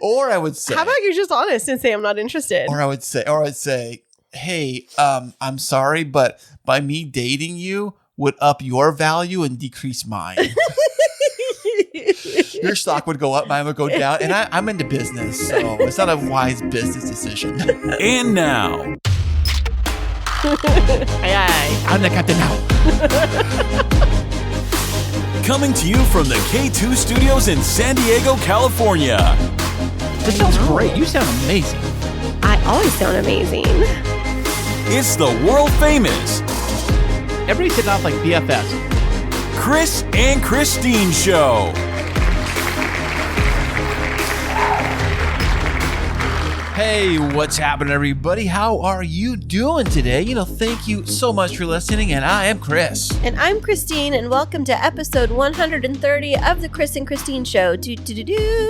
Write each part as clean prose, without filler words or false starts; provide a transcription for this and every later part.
Or I would say, how about you're just honest and say I'm not interested? Or I'd say, hey, I'm sorry, but by me dating you would up your value and decrease mine. Your stock would go up, mine would go down, and I'm into business, so it's not a wise business decision. And now, Aye. I'm the captain now. coming to you from the K2 Studios in San Diego, California. This sounds great. You sound amazing. I always sound amazing. It's the world famous Everybody's hitting off like BFFs. Kris and Kristine Show. Hey, what's happening, everybody? How are you doing today? Thank you so much for listening, and I am Kris. And I'm Kristine, and welcome to episode 130 of the Kris and Kristine Show.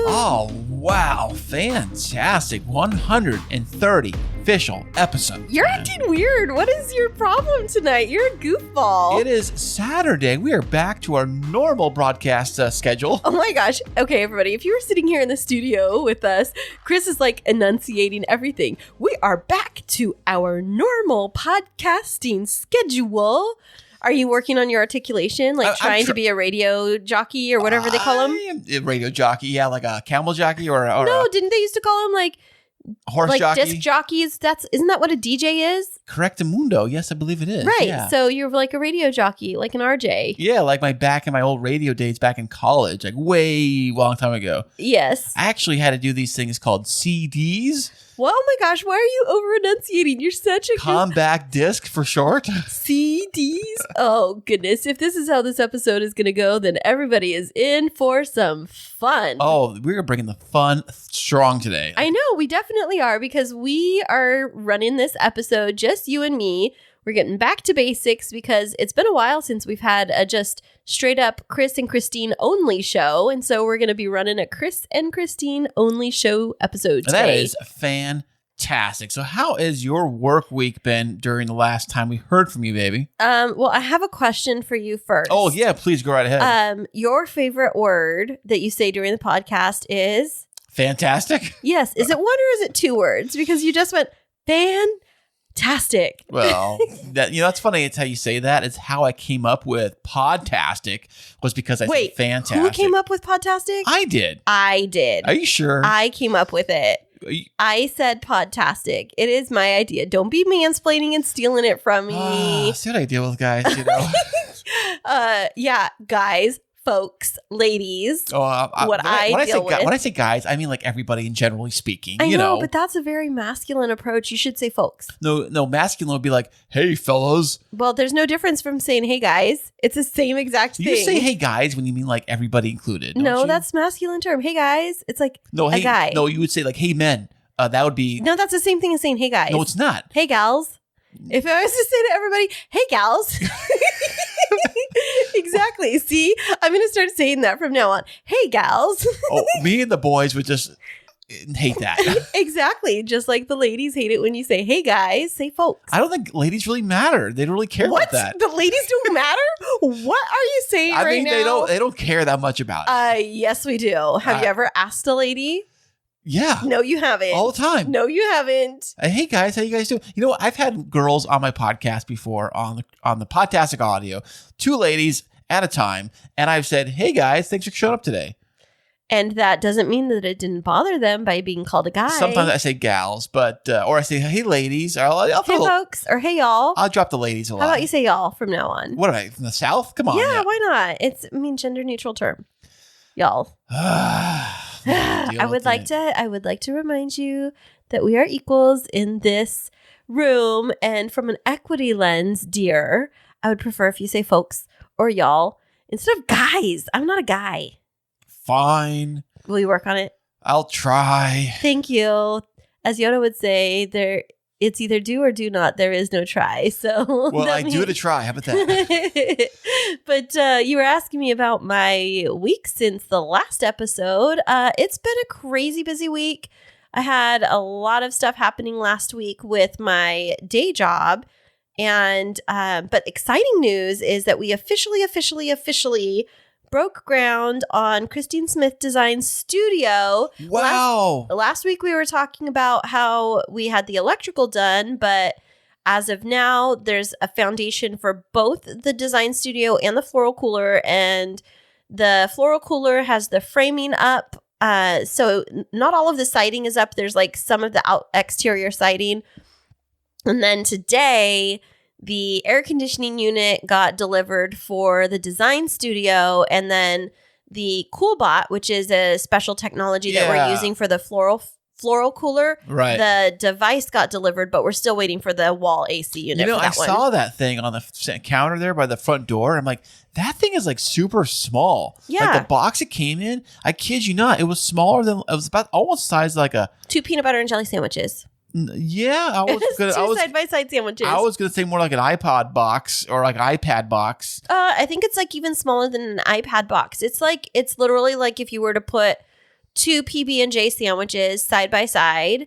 Oh, wow. Fantastic. 130 official episodes. You're acting weird. What is your problem tonight? You're a goofball. It is Saturday. We are back to our normal broadcast schedule. Oh my gosh. Okay, everybody. If you were sitting here in the studio with us, Kris is like enunciating everything. We are back to our normal podcasting schedule. Are you working on your articulation? Like trying to be a radio jockey or whatever they call them? A radio jockey. Yeah, like a camel jockey or no, didn't they used to call them like horse jockey? Disc jockeys? Isn't that what a DJ is? Correctamundo. Yes, I believe it is. Right. Yeah. So you're like a radio jockey, like an RJ. Yeah, like back in my old radio days back in college, like way long time ago. Yes. I actually had to do these things called CDs. Well, oh my gosh, why are you over enunciating? You're such a compact disc for short. CDs? Oh goodness. If this is how this episode is going to go, then everybody is in for some fun. Oh, we're bringing the fun strong today. I know, we definitely are, because we are running this episode, just you and me. We're getting back to basics because it's been a while since we've had a just straight up Kris and Kristine only show. And so we're going to be running a Kris and Kristine only show episode today. That is fantastic. So how has your work week been during the last time we heard from you, baby? Well, I have a question for you first. Oh, yeah. Please go right ahead. Your favorite word that you say during the podcast is? Fantastic. Yes. Is it one or is it two words? Because you just went fantastic. Well, that's funny. It's how you say that. It's how I came up with podtastic was because I said fantastic. Who came up with podtastic? I did. I did. Are you sure? I came up with it. I said podtastic. It is my idea. Don't be mansplaining and stealing it from me. See what I deal with, guys, Yeah, guys, folks, ladies. When I say guys, I mean like everybody, and generally speaking. I know, but that's a very masculine approach. You should say folks. No, masculine would be like, hey, fellas. Well, there's no difference from saying hey, guys. It's the same exact thing. You say hey, guys when you mean like everybody included. No, you? That's masculine term. Hey, guys. It's like a guy. No, you would say like hey, men. That would be. No, that's the same thing as saying hey, guys. No, it's not. Hey, gals. If I was to say to everybody, hey, gals. Exactly. See, I'm going to start saying that from now on. Hey, gals. Oh, me and the boys would just hate that. Exactly. Just like the ladies hate it when you say, hey, guys, say folks. I don't think ladies really matter. They don't really care about that. The ladies don't matter? What are you saying right now? I mean, they don't care that much about it. Yes, we do. Have you ever asked a lady? Yeah. No, you haven't. All the time. No, you haven't. Hey guys, how you guys doing? I've had girls on my podcast before on the Podtastic audio, 2 ladies at a time, and I've said, "Hey guys, thanks for showing up today." And that doesn't mean that it didn't bother them by being called a guy. Sometimes I say gals, but or I say, "Hey ladies," or hey folks, or hey y'all. I'll drop the ladies a lot. How about you say y'all from now on? What am I, from the South? Come on. Yeah, why not? It's gender neutral term. Y'all. I would like to remind you that we are equals in this room, and from an equity lens, dear, I would prefer if you say folks or y'all instead of guys. I'm not a guy. Fine. Will you work on it? I'll try. Thank you. As Yoda would say, it's either do or do not. There is no try. So do to try. How about that? But you were asking me about my week since the last episode. It's been a crazy busy week. I had a lot of stuff happening last week with my day job. And but exciting news is that we officially broke ground on Kristine Smith Design Studio. Wow. Last week we were talking about how we had the electrical done, but as of now, there's a foundation for both the design studio and the floral cooler, and the floral cooler has the framing up. So not all of the siding is up. There's like some of the exterior siding. And then today, the air conditioning unit got delivered for the design studio, and then the CoolBot, which is a special technology that we're using for the floral cooler. Right. The device got delivered, but we're still waiting for the wall AC unit. I saw that thing on the counter there by the front door. I'm like, that thing is like super small. Yeah. Like the box it came in, I kid you not, it was smaller than, it was about almost size like a 2 peanut butter and jelly sandwiches. Yeah, I was two side-by-side sandwiches. I was gonna say more like an iPod box or like an iPad box. I think it's like even smaller than an iPad box. It's literally like if you were to put 2 PB&J sandwiches side by side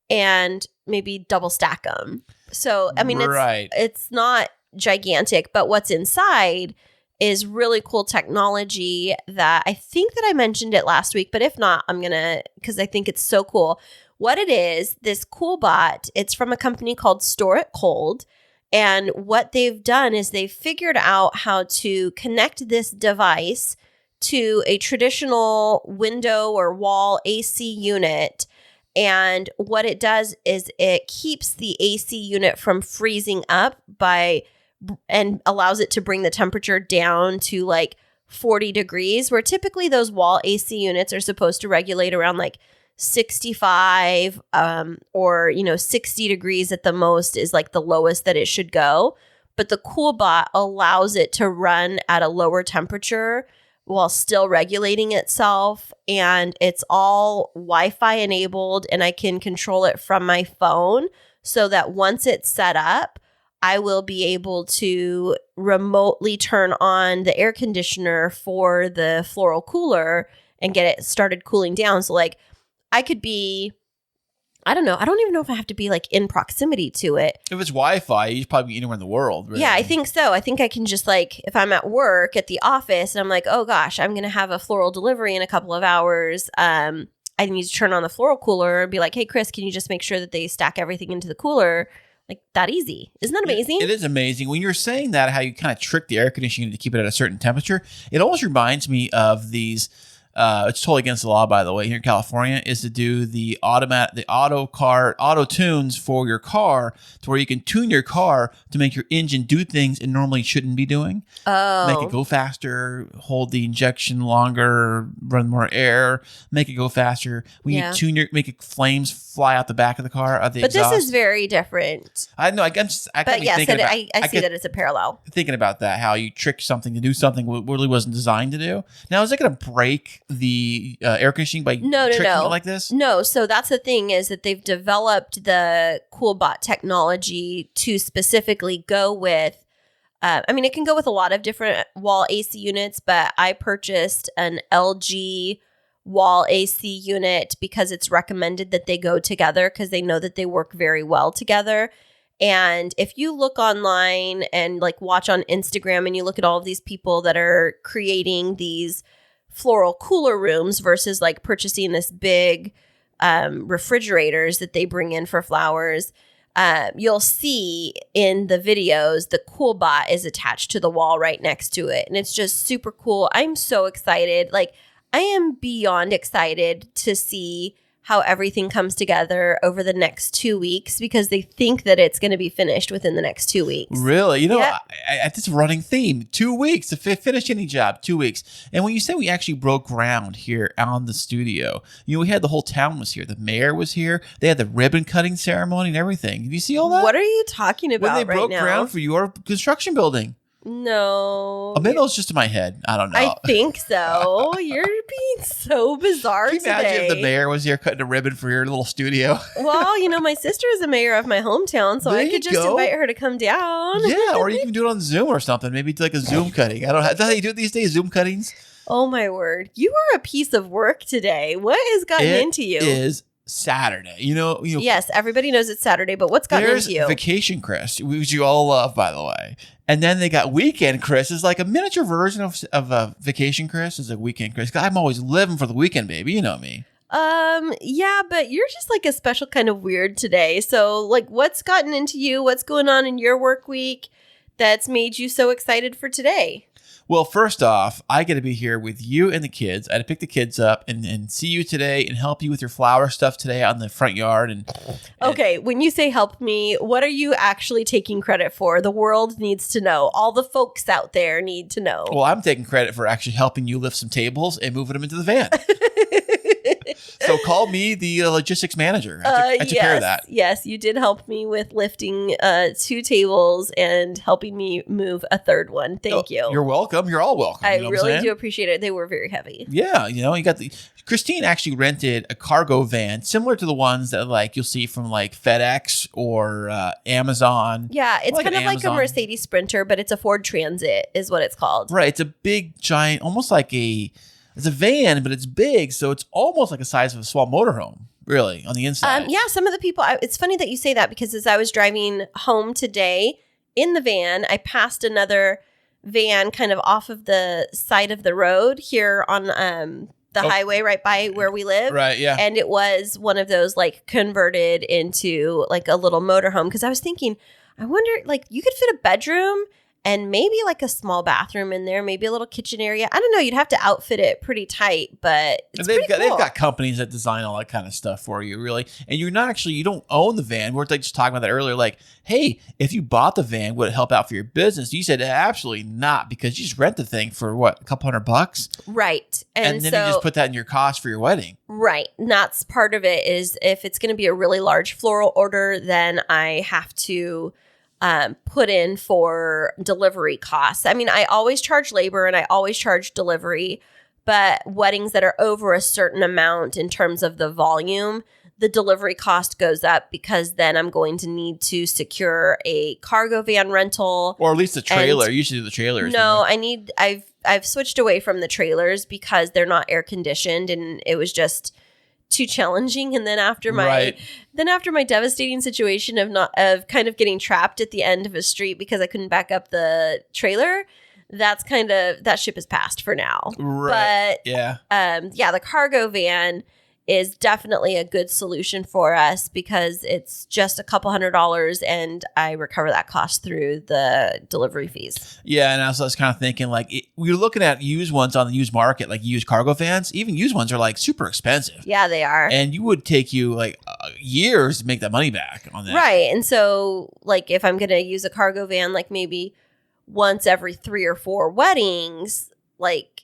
and maybe double stack them. So I mean, it's not gigantic, but what's inside is really cool technology that I think that I mentioned it last week, but if not, I'm gonna, because I think it's so cool. What it is, this CoolBot, it's from a company called Store It Cold. And what they've done is they've figured out how to connect this device to a traditional window or wall AC unit. And what it does is it keeps the AC unit from freezing up and allows it to bring the temperature down to like 40 degrees, where typically those wall AC units are supposed to regulate around like 65 or 60 degrees at the most is like the lowest that it should go. But the CoolBot allows it to run at a lower temperature while still regulating itself, and it's all Wi-Fi enabled, and I can control it from my phone so that once it's set up, I will be able to remotely turn on the air conditioner for the floral cooler and get it started cooling down. So like I could be, I don't know. I don't even know if I have to be like in proximity to it. If it's Wi-Fi, you should probably be anywhere in the world. Really. Yeah, I think so. I think I can just like, if I'm at work at the office and I'm like, oh gosh, I'm going to have a floral delivery in a couple of hours. I need to turn on the floral cooler and be like, hey, Kris, can you just make sure that they stack everything into the cooler? Like that easy. Isn't that amazing? It is amazing. When you're saying that, how you kind of trick the air conditioning to keep it at a certain temperature, it almost reminds me of these. It's totally against the law, by the way, here in California, is to do the auto tunes for your car, to where you can tune your car to make your engine do things it normally shouldn't be doing. Oh. Make it go faster, hold the injection longer, run more air, make it go faster. When you tune make it flames fly out the back of the car, of the exhaust. This is very different. I know. I see that it's a parallel. Thinking about that, how you trick something to do something it really wasn't designed to do. Now, is it going to break the air conditioning by tricking it like this? No. So that's the thing, is that they've developed the CoolBot technology to specifically go with, it can go with a lot of different wall AC units, but I purchased an LG wall AC unit because it's recommended that they go together because they know that they work very well together. And if you look online and like watch on Instagram and you look at all of these people that are creating these floral cooler rooms versus like purchasing this big refrigerators that they bring in for flowers, you'll see in the videos the CoolBot is attached to the wall right next to it. And it's just super cool. I'm so excited. Like, I am beyond excited to see how everything comes together over the next 2 weeks, because they think that it's going to be finished within the next 2 weeks. Really? It's a running theme. 2 weeks to finish any job, 2 weeks. And when you say we actually broke ground here on the studio, we had the whole town was here. The mayor was here. They had the ribbon cutting ceremony and everything. Did you see all that? What are you talking about right now? When they broke ground for your construction building. No. Maybe it was just in my head. I don't know. I think so. You're being so bizarre today. Can you imagine if the mayor was here cutting a ribbon for your little studio? Well, my sister is the mayor of my hometown, so I could just invite her to come down. Yeah, or you can do it on Zoom or something. Maybe do like a Zoom cutting. I don't know. Is that how you do it these days, Zoom cuttings? Oh, my word. You are a piece of work today. What has gotten into you? It is Saturday. Yes, everybody knows it's Saturday, but what's gotten there's into you? Vacation Kris, which you all love, by the way. And then they got Weekend Kris. It's like a miniature version of Vacation Kris. It's a Weekend Kris. I'm always living for the weekend, baby. You know me. Yeah, but you're just like a special kind of weird today. So like, what's gotten into you? What's going on in your work week that's made you so excited for today? Well, first off, I get to be here with you and the kids. I had to pick the kids up and see you today and help you with your flower stuff today on the front yard. And okay, when you say help me, what are you actually taking credit for? The world needs to know. All the folks out there need to know. Well, I'm taking credit for actually helping you lift some tables and moving them into the van. So call me the logistics manager. I took care of that. Yes, you did help me with lifting 2 tables and helping me move a third one. Thank you. You're welcome. You're all welcome. I really do appreciate it. They were very heavy. Yeah, you got Kristine actually rented a cargo van similar to the ones that like you'll see from like FedEx or Amazon. Yeah, it's kind of like a Mercedes Sprinter, but it's a Ford Transit is what it's called. Right. It's a big, giant, almost like it's a van, but it's big, so it's almost like the size of a small motorhome, really, on the inside. Yeah, some of the people, it's funny that you say that because as I was driving home today in the van, I passed another van kind of off of the side of the road here on the highway right by where we live. Right, yeah. And it was one of those like converted into like a little motorhome because I was thinking, I wonder, like you could fit a bedroom and maybe like a small bathroom in there, maybe a little kitchen area. I don't know. You'd have to outfit it pretty tight, but they've got companies that design all that kind of stuff for you, really. And you don't own the van. We're just talking about that earlier. Like, hey, if you bought the van, would it help out for your business? You said absolutely not because you just rent the thing for what, a couple $100? Right. And then you just put that in your cost for your wedding. Right. And that's part of it is if it's going to be a really large floral order, then I have to put in for delivery costs. I mean, I always charge labor and I always charge delivery, but weddings that are over a certain amount in terms of the volume, the delivery cost goes up because then I'm going to need to secure a cargo van rental. Or at least a trailer. You should do the trailers. No, I've switched away from the trailers because they're not air conditioned and it was just too challenging. And then after my devastating situation of kind of getting trapped at the end of a street because I couldn't back up the trailer, that ship has passed for now. Right. But the cargo van is definitely a good solution for us because it's just a couple $100 and I recover that cost through the delivery fees. Yeah, and I was kind of thinking like we're looking at used ones on the used market, like used cargo vans. Even used ones are like super expensive. Yeah, they are. And you would take you like years to make that money back on that. Right. And so like if I'm going to use a cargo van like maybe once every 3 or 4 weddings, like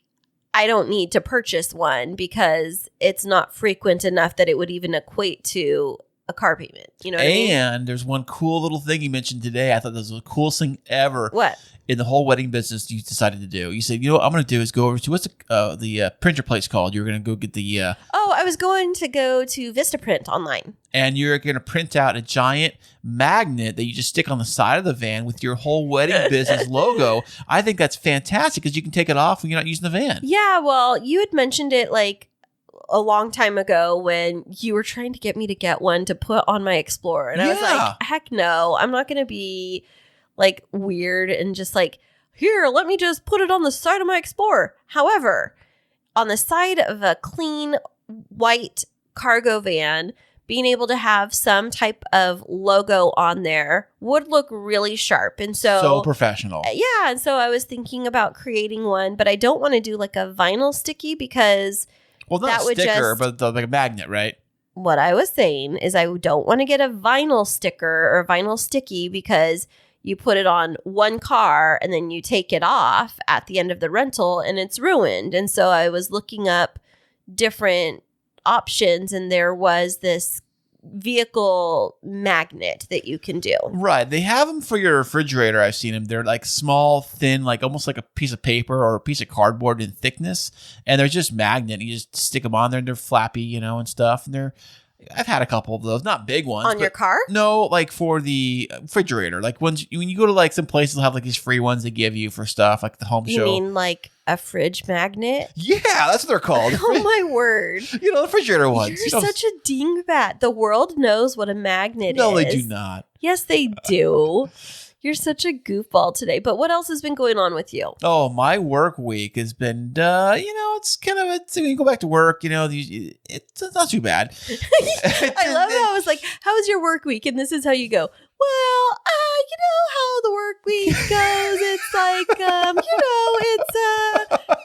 I don't need to purchase one because it's not frequent enough that it would even equate to a car payment. You know what I mean? And there's one cool little thing you mentioned today. I thought this was the coolest thing ever. What? In the whole wedding business you decided to do. You said, what I'm going to do is go over to, what's the printer place called? You were going to go get the... I was going to go to Vistaprint online. And you're going to print out a giant magnet that you just stick on the side of the van with your whole wedding business logo. I think that's fantastic because you can take it off when you're not using the van. Yeah, well, you had mentioned it like a long time ago when you were trying to get me to get one to put on my Explorer. And I was like, heck no, I'm not going to be like weird and just like, here, let me just put it on the side of my Explorer. However, on the side of a clean white cargo van, being able to have some type of logo on there would look really sharp. And so professional. Yeah. And so I was thinking about creating one, but I don't want to do like a vinyl sticky because that would sticker, but like a magnet, right? What I was saying is I don't want to get a vinyl sticker or vinyl sticky because you put it on one car and then you take it off at the end of the rental and it's ruined. And so I was looking up different options and there was this vehicle magnet that you can do. Right. They have them for your refrigerator. I've seen them. They're like small, thin, like almost like a piece of paper or a piece of cardboard in thickness. And they're just magnet. You just stick them on there and they're flappy, and stuff. And I've had a couple of those, not big ones. On your car? No, like for the refrigerator. Like when you go to like some places, they'll have like these free ones they give you for stuff like the home show. You mean like a fridge magnet? Yeah, that's what they're called. Oh my word. You know, the refrigerator ones. You're such a dingbat. The world knows what a magnet is. No, they do not. Yes, they do. You're such a goofball today. But what else has been going on with you? Oh, my work week has been, it's kind of, when you go back to work, it's not too bad. I love how I was like, how was your work week? And this is how you go, well, you know how the work week goes. It's like, it's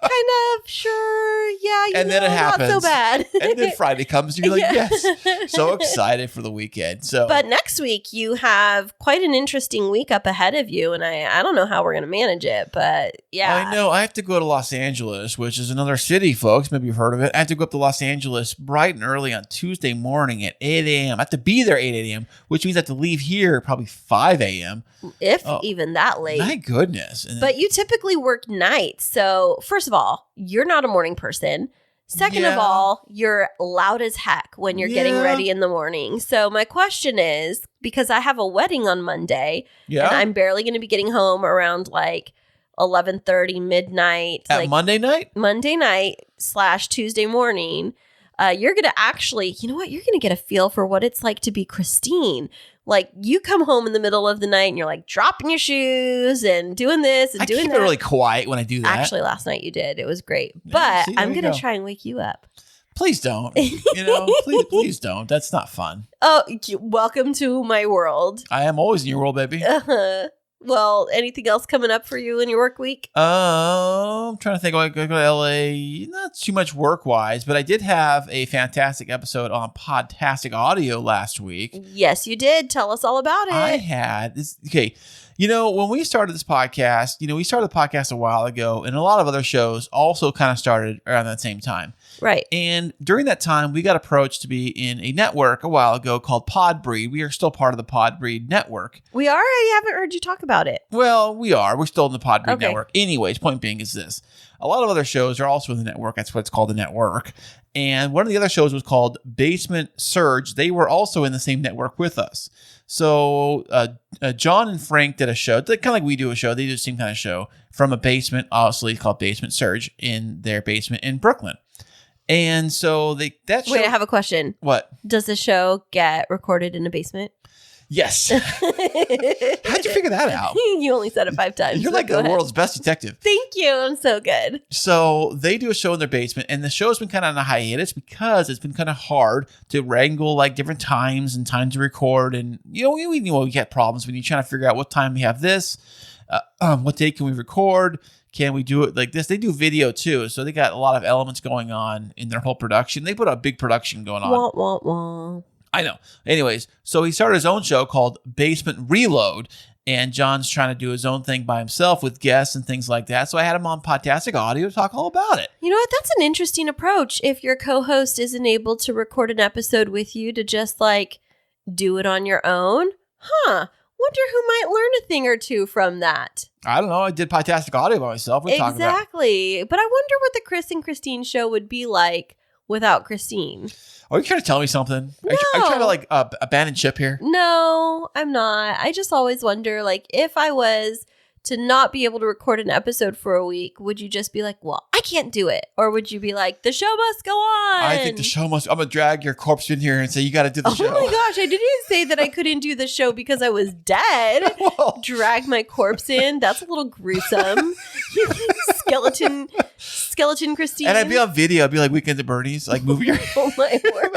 kind of sure, yeah, and then it happens. Not so bad. And then Friday comes and you're like, yes, so excited for the weekend. So, but next week you have quite an interesting week up ahead of you, and I don't know how we're going to manage it, but yeah. I know. I have to go to Los Angeles, which is another city, folks. Maybe you've heard of it. I have to go up to Los Angeles bright and early on Tuesday morning at 8 a.m. I have to be there at 8 a.m., which means I have to leave here probably 5 a.m. If even that late. My goodness. But you typically work nights. So first of all, you're not a morning person. Second of all, you're loud as heck when you're getting ready in the morning. So my question is, because I have a wedding on Monday, and I'm barely going to be getting home around like 11:30 midnight. At Monday night? Monday night / Tuesday morning. You're going to actually, you know what? You're going to get a feel for what it's like to be Kristine. Like, you come home in the middle of the night and you're like dropping your shoes and doing this and doing that. I keep it really quiet when I do that. Actually, last night you did. It was great. But I'm going to try and wake you up. Please don't. Please don't. That's not fun. Oh, welcome to my world. I am always in your world, baby. Well, anything else coming up for you in your work week? I'm trying to think. I go to LA, not too much work-wise, but I did have a fantastic episode on Podtastic Audio last week. Yes, you did. Tell us all about it. I had this. Okay. When we started this podcast, we started the podcast a while ago, and a lot of other shows also kind of started around that same time. Right. And during that time, we got approached to be in a network a while ago called Podbreed. We are still part of the Podbreed network. We are? I haven't heard you talk about it. Well, we are. We're still in the Podbreed network. Anyways, point being is this. A lot of other shows are also in the network. That's what it's called, the network. And one of the other shows was called Basement Surge. They were also in the same network with us. So John and Frank did a show, kind of like we do a show. They do the same kind of show from a basement, obviously called Basement Surge, in their basement in Brooklyn. And so that show. Wait, I have a question. What? Does the show get recorded in a basement? Yes. How'd you figure that out? You only said it 5 times. You're like the world's best detective. Thank you. I'm so good. So they do a show in their basement, and the show's been kind of on a hiatus because it's been kind of hard to wrangle like different times and time to record. And, we get problems when you're trying to figure out what time we have this, what day can we record? Can we do it like this? They do video too, so they got a lot of elements going on in their whole production. They put a big production going on. Wah, wah, wah. I know. Anyways, so he started his own show called Basement Reload, and John's trying to do his own thing by himself with guests and things like that. So I had him on Podtastic Audio to talk all about it. You know what? That's an interesting approach. If your co-host isn't able to record an episode with you, to just like do it on your own. Wonder who might learn a thing or two from that. I don't know. I did Podtastic Audio by myself. Exactly. But I wonder what the Kris and Kristine show would be like without Kristine. Are you trying to tell me something? No. Are you trying to like abandon ship here? No, I'm not. I just always wonder, like, if I was to not be able to record an episode for a week, would you just be like, well, I can't do it? Or would you be like, the show must go on? I think the show must. I'm going to drag your corpse in here and say, you got to do the show. Oh my gosh, I didn't say that I couldn't do the show because I was dead. Well, drag my corpse in. That's a little gruesome. Skeleton Kristine. And I'd be on video. I'd be like Weekend at Bernie's, like moving your Oh my word.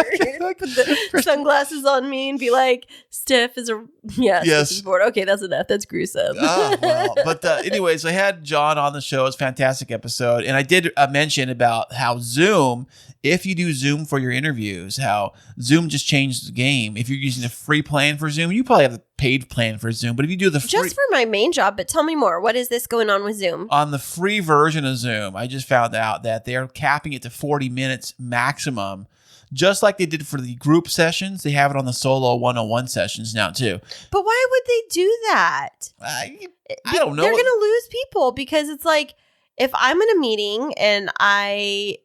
Put the sunglasses on me and be like, stiff as a... Yes. Board. Okay, that's enough. That's gruesome. Oh, well. But anyways, I had John on the show. It was a fantastic episode. And I did mention about how Zoom, if you do Zoom for your interviews, how Zoom just changed the game. If you're using a free plan for Zoom, you probably have the paid plan for Zoom. But if you do the free... Just for my main job, but tell me more. What is this going on with Zoom? On the free version of Zoom, I just found out that they're capping it to 40 minutes maximum. Just like they did for the group sessions, they have it on the solo 101 sessions now too. But why would they do that? I don't know. They're going to lose people because it's like, if I'm in a meeting and I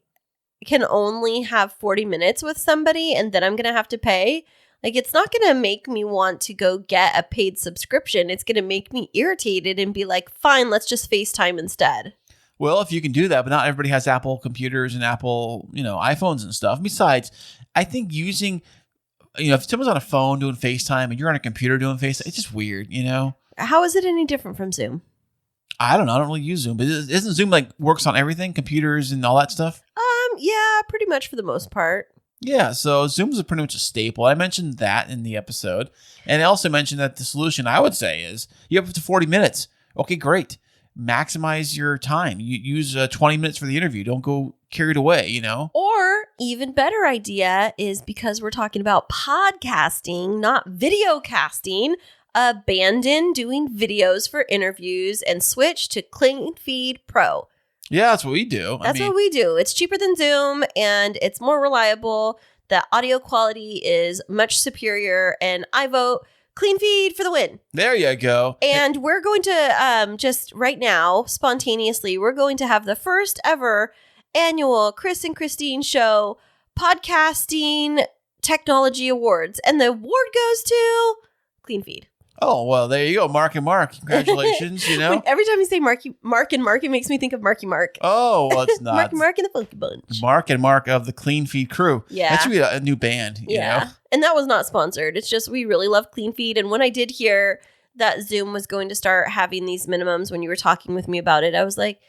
can only have 40 minutes with somebody and then I'm going to have to pay. Like, it's not going to make me want to go get a paid subscription. It's going to make me irritated and be like, fine, let's just FaceTime instead. Well, if you can do that, but not everybody has Apple computers and Apple, iPhones and stuff. Besides, I think using, if someone's on a phone doing FaceTime and you're on a computer doing FaceTime, it's just weird, How is it any different from Zoom? I don't know. I don't really use Zoom, but isn't Zoom works on everything, computers and all that stuff? Yeah, pretty much for the most part. Yeah, so Zoom is pretty much a staple. I mentioned that in the episode. And I also mentioned that the solution, I would say, is you have up to 40 minutes. Okay, great. Maximize your time. You use 20 minutes for the interview. Don't go carried away, Or even better idea is, because we're talking about podcasting, not video casting, abandon doing videos for interviews and switch to Clean Feed Pro. Yeah, that's what we do. That's what we do. It's cheaper than Zoom and it's more reliable. The audio quality is much superior, and I vote Clean Feed for the win. There you go. And we're going to just right now, spontaneously, we're going to have the first ever annual Kris and Kristine Show Podcasting Technology Awards. And the award goes to Clean Feed. Oh, well, there you go. Mark and Mark. Congratulations, Every time you say Mark and Mark, it makes me think of Marky Mark. Oh, well, it's not. Mark and Mark and the Funky Bunch. Mark and Mark of the Clean Feed crew. Yeah. That should be a new band, Yeah. And that was not sponsored. It's just we really love Clean Feed. And when I did hear that Zoom was going to start having these minimums when you were talking with me about it, I was like,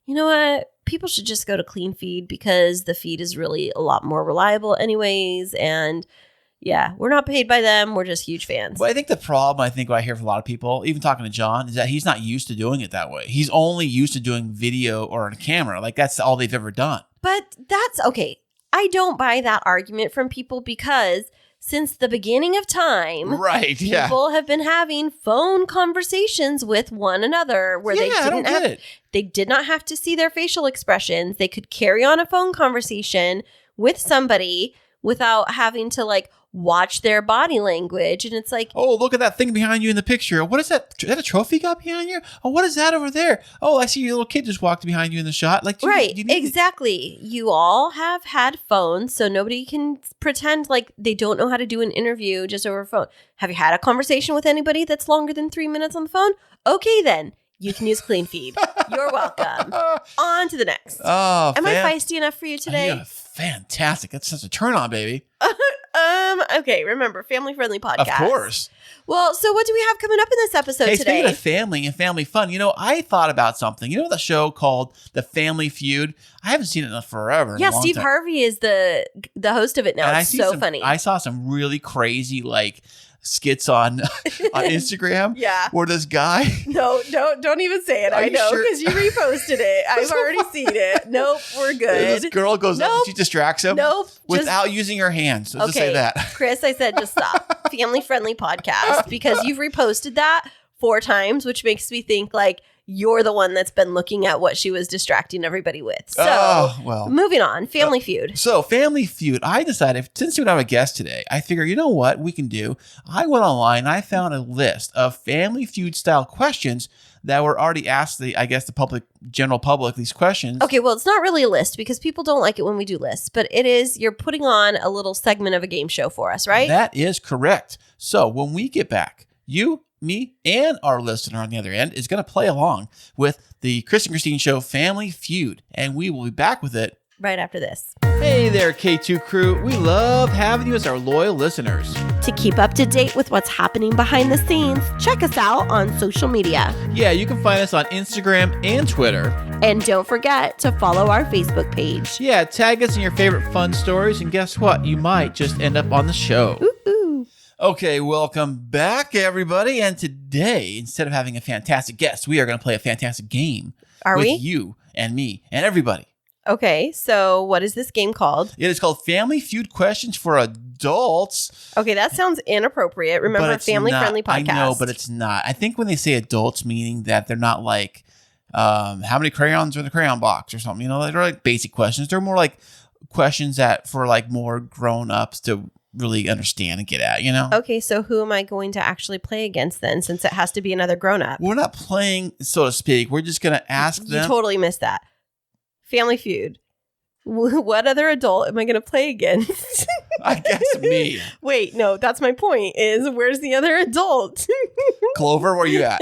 you know what? People should just go to Clean Feed because the feed is really a lot more reliable anyways. And yeah, we're not paid by them. We're just huge fans. Well, I think the problem, what I hear from a lot of people, even talking to John, is that he's not used to doing it that way. He's only used to doing video or on camera. That's all they've ever done. But that's okay. I don't buy that argument from people because since the beginning of time, right? People have been having phone conversations with one another where they did not have to see their facial expressions. They could carry on a phone conversation with somebody without having to watch their body language. And it's like, oh, look at that thing behind you in the picture. What is that? Is that a trophy you got behind you? Oh, what is that over there? Oh, I see your little kid just walked behind you in the shot. Exactly. You all have had phones, so nobody can pretend like they don't know how to do an interview just over phone. Have you had a conversation with anybody that's longer than 3 minutes on the phone? Okay, then. You can use Clean Feed. You're welcome. On to the next. Oh, Am I feisty enough for you today? Yeah, fantastic. That's such a turn on, baby. Okay, remember, family-friendly podcast. Of course. Well, so what do we have coming up in this episode today? Speaking of family and family fun, I thought about something. The show called The Family Feud? I haven't seen it in forever. Yeah, Steve Harvey is the host of it now. It's so funny. I saw some really crazy, skits on Instagram. Yeah. Where this guy. No, don't even say it. I know because you reposted it. I've already seen it. Nope, we're good. This girl goes up and she distracts him. Nope. Without using her hands. So just say that. Kris, I said just stop. Family friendly podcast because you've reposted that 4 times, which makes me think you're the one that's been looking at what she was distracting everybody with. So, moving on. Family Feud. So, Family Feud. I decided, since you don't have a guest today, I figure, you know what we can do? I went online and I found a list of Family Feud style questions that were already asked the general public, these questions. Okay, well, it's not really a list because people don't like it when we do lists, but it is, you're putting on a little segment of a game show for us, right? That is correct. So, when we get back, you, me, and our listener on the other end is going to play along with the Kris and Kristine Show Family Feud, and we will be back with it right after this. Hey there, K2 crew. We love having you as our loyal listeners. To keep up to date with what's happening behind the scenes, check us out on social media. Yeah, you can find us on Instagram and Twitter. And don't forget to follow our Facebook page. Yeah, tag us in your favorite fun stories, and guess what? You might just end up on the show. Ooh. Okay, welcome back, everybody. And today, instead of having a fantastic guest, we are going to play a fantastic game. With you and me and everybody. Okay, so what is this game called? It is called Family Feud Questions for Adults. Okay, that sounds inappropriate. Remember, family-friendly podcast. I know, but it's not. I think when they say adults, meaning that they're not how many crayons are in the crayon box or something. They're basic questions. They're more questions that for more grown-ups to really understand and get at, Okay, so who am I going to actually play against then, since it has to be another grown-up? We're not playing, so to speak. We're just going to ask them. You totally missed that. Family Feud. What other adult am I going to play against? I guess me. Wait, no, that's my point is where's the other adult? Clover, where you at?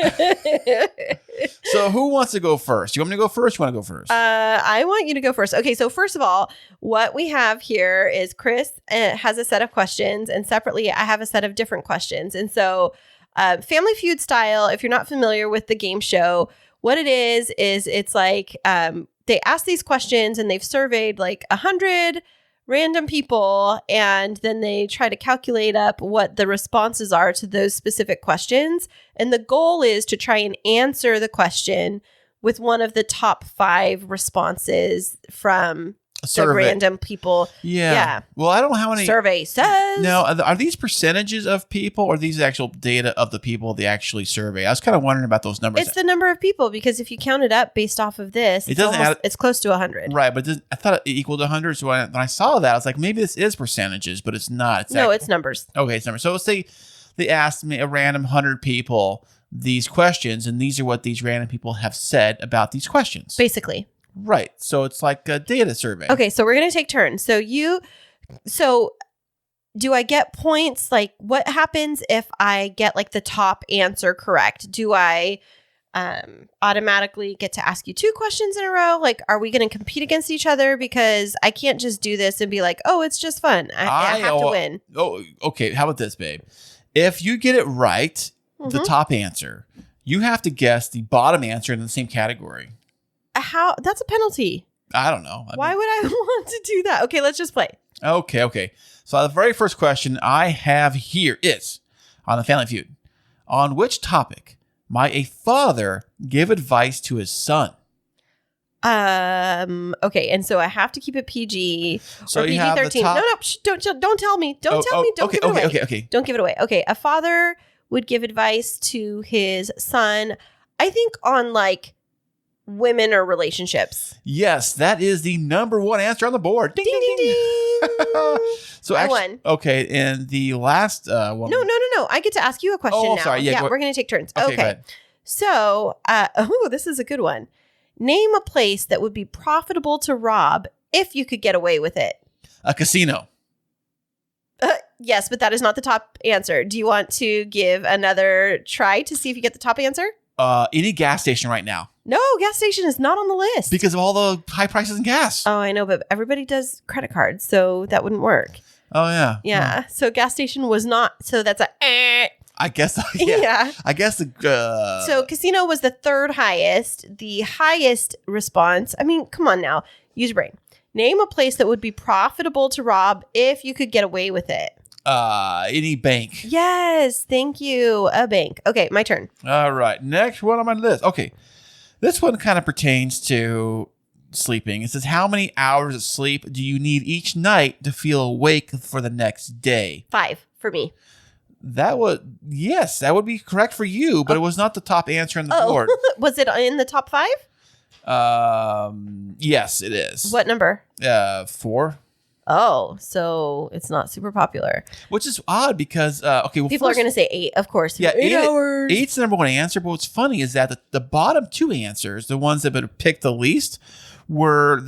So who wants to go first? You want me to go first? You want to go first? I want you to go first. Okay, so first of all, what we have here is Kris has a set of questions, and separately, I have a set of different questions. And so Family Feud style, if you're not familiar with the game show, what it is it's like they ask these questions and they've surveyed like 100 random people, and then they try to calculate up what the responses are to those specific questions. And the goal is to try and answer the question with one of the top 5 responses from the random people. Yeah. Well, I don't know how many. Survey says. Now, are these percentages of people or these actual data of the people they actually survey? I was kind of wondering about those numbers. It's the number of people, because if you count it up based off of this, it's close to 100. Right, but I thought it equaled 100. So when I saw that, I was like, maybe this is percentages, but it's not. It's numbers. Okay, it's numbers. So let's say they asked me a random 100 people these questions, and these are what these random people have said about these questions. Basically. Right. So it's like a data survey. Okay, so we're going to take turns. So do I get points? Like, what happens if I get like the top answer correct? Do I automatically get to ask you 2 questions in a row? Like, are we going to compete against each other? Because I can't just do this and be like, oh, it's just fun. I have to win. Oh, okay. How about this, babe? If you get it right, the top answer, you have to guess the bottom answer in the same category. How? That's a penalty. I don't know. Why would I want to do that? Okay, let's just play. Okay. So the very first question I have here is on the Family Feud. On which topic might a father give advice to his son? Okay, and so I have to keep it PG so or PG-13. No, don't tell me. Don't tell me. Don't give it away. Okay. Don't give it away. Okay, a father would give advice to his son, I think, on like women or relationships. Yes, that is the number 1 answer on the board. Ding, ding, ding. So I won. Okay, and the last one. No. I get to ask you a question now. Sorry. Yeah, we're going to take turns. Okay. Go ahead. So, this is a good one. Name a place that would be profitable to rob if you could get away with it. A casino. Yes, but that is not the top answer. Do you want to give another try to see if you get the top answer? Any gas station right now. No, gas station is not on the list. Because of all the high prices in gas. Oh, I know, but everybody does credit cards, so that wouldn't work. Oh, yeah. Yeah, so gas station was not, so that's a I guess, yeah. I guess the... So casino was the 3rd highest. The highest response, I mean, come on now, use your brain. Name a place that would be profitable to rob if you could get away with it. Any bank. Yes, thank you. A bank. Okay, my turn. All right, next one on my list. Okay, this one kind of pertains to sleeping. It says, how many hours of sleep do you need each night to feel awake for the next day? 5 for me. That would be correct for you, but it was not the top answer on the board. Was it in the top 5? Yes, it is. What number? 4. Oh, so it's not super popular. Which is odd because, people are going to say 8, of course. Yeah, 8 hours. 8's the number 1 answer, but what's funny is that the bottom 2 answers, the ones that would pick the least, were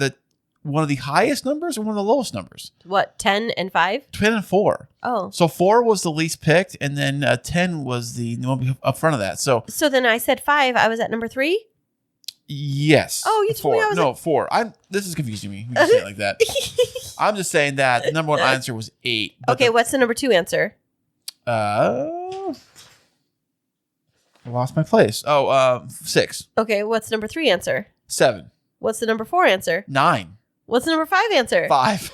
one of the highest numbers or one of the lowest numbers. What, 10 and 5? 10 and 4. Oh. So 4 was the least picked, and then 10 was the one up front of that. So then I said 5. I was at number 3? Yes. Oh, you told me I was... No, 4. This is confusing me. We can say it like that. I'm just saying that the number 1 answer was 8. Okay, what's the number 2 answer? I lost my place. 6. Okay, what's number 3 answer? 7. What's the number 4 answer? 9. What's the number 5 answer? 5.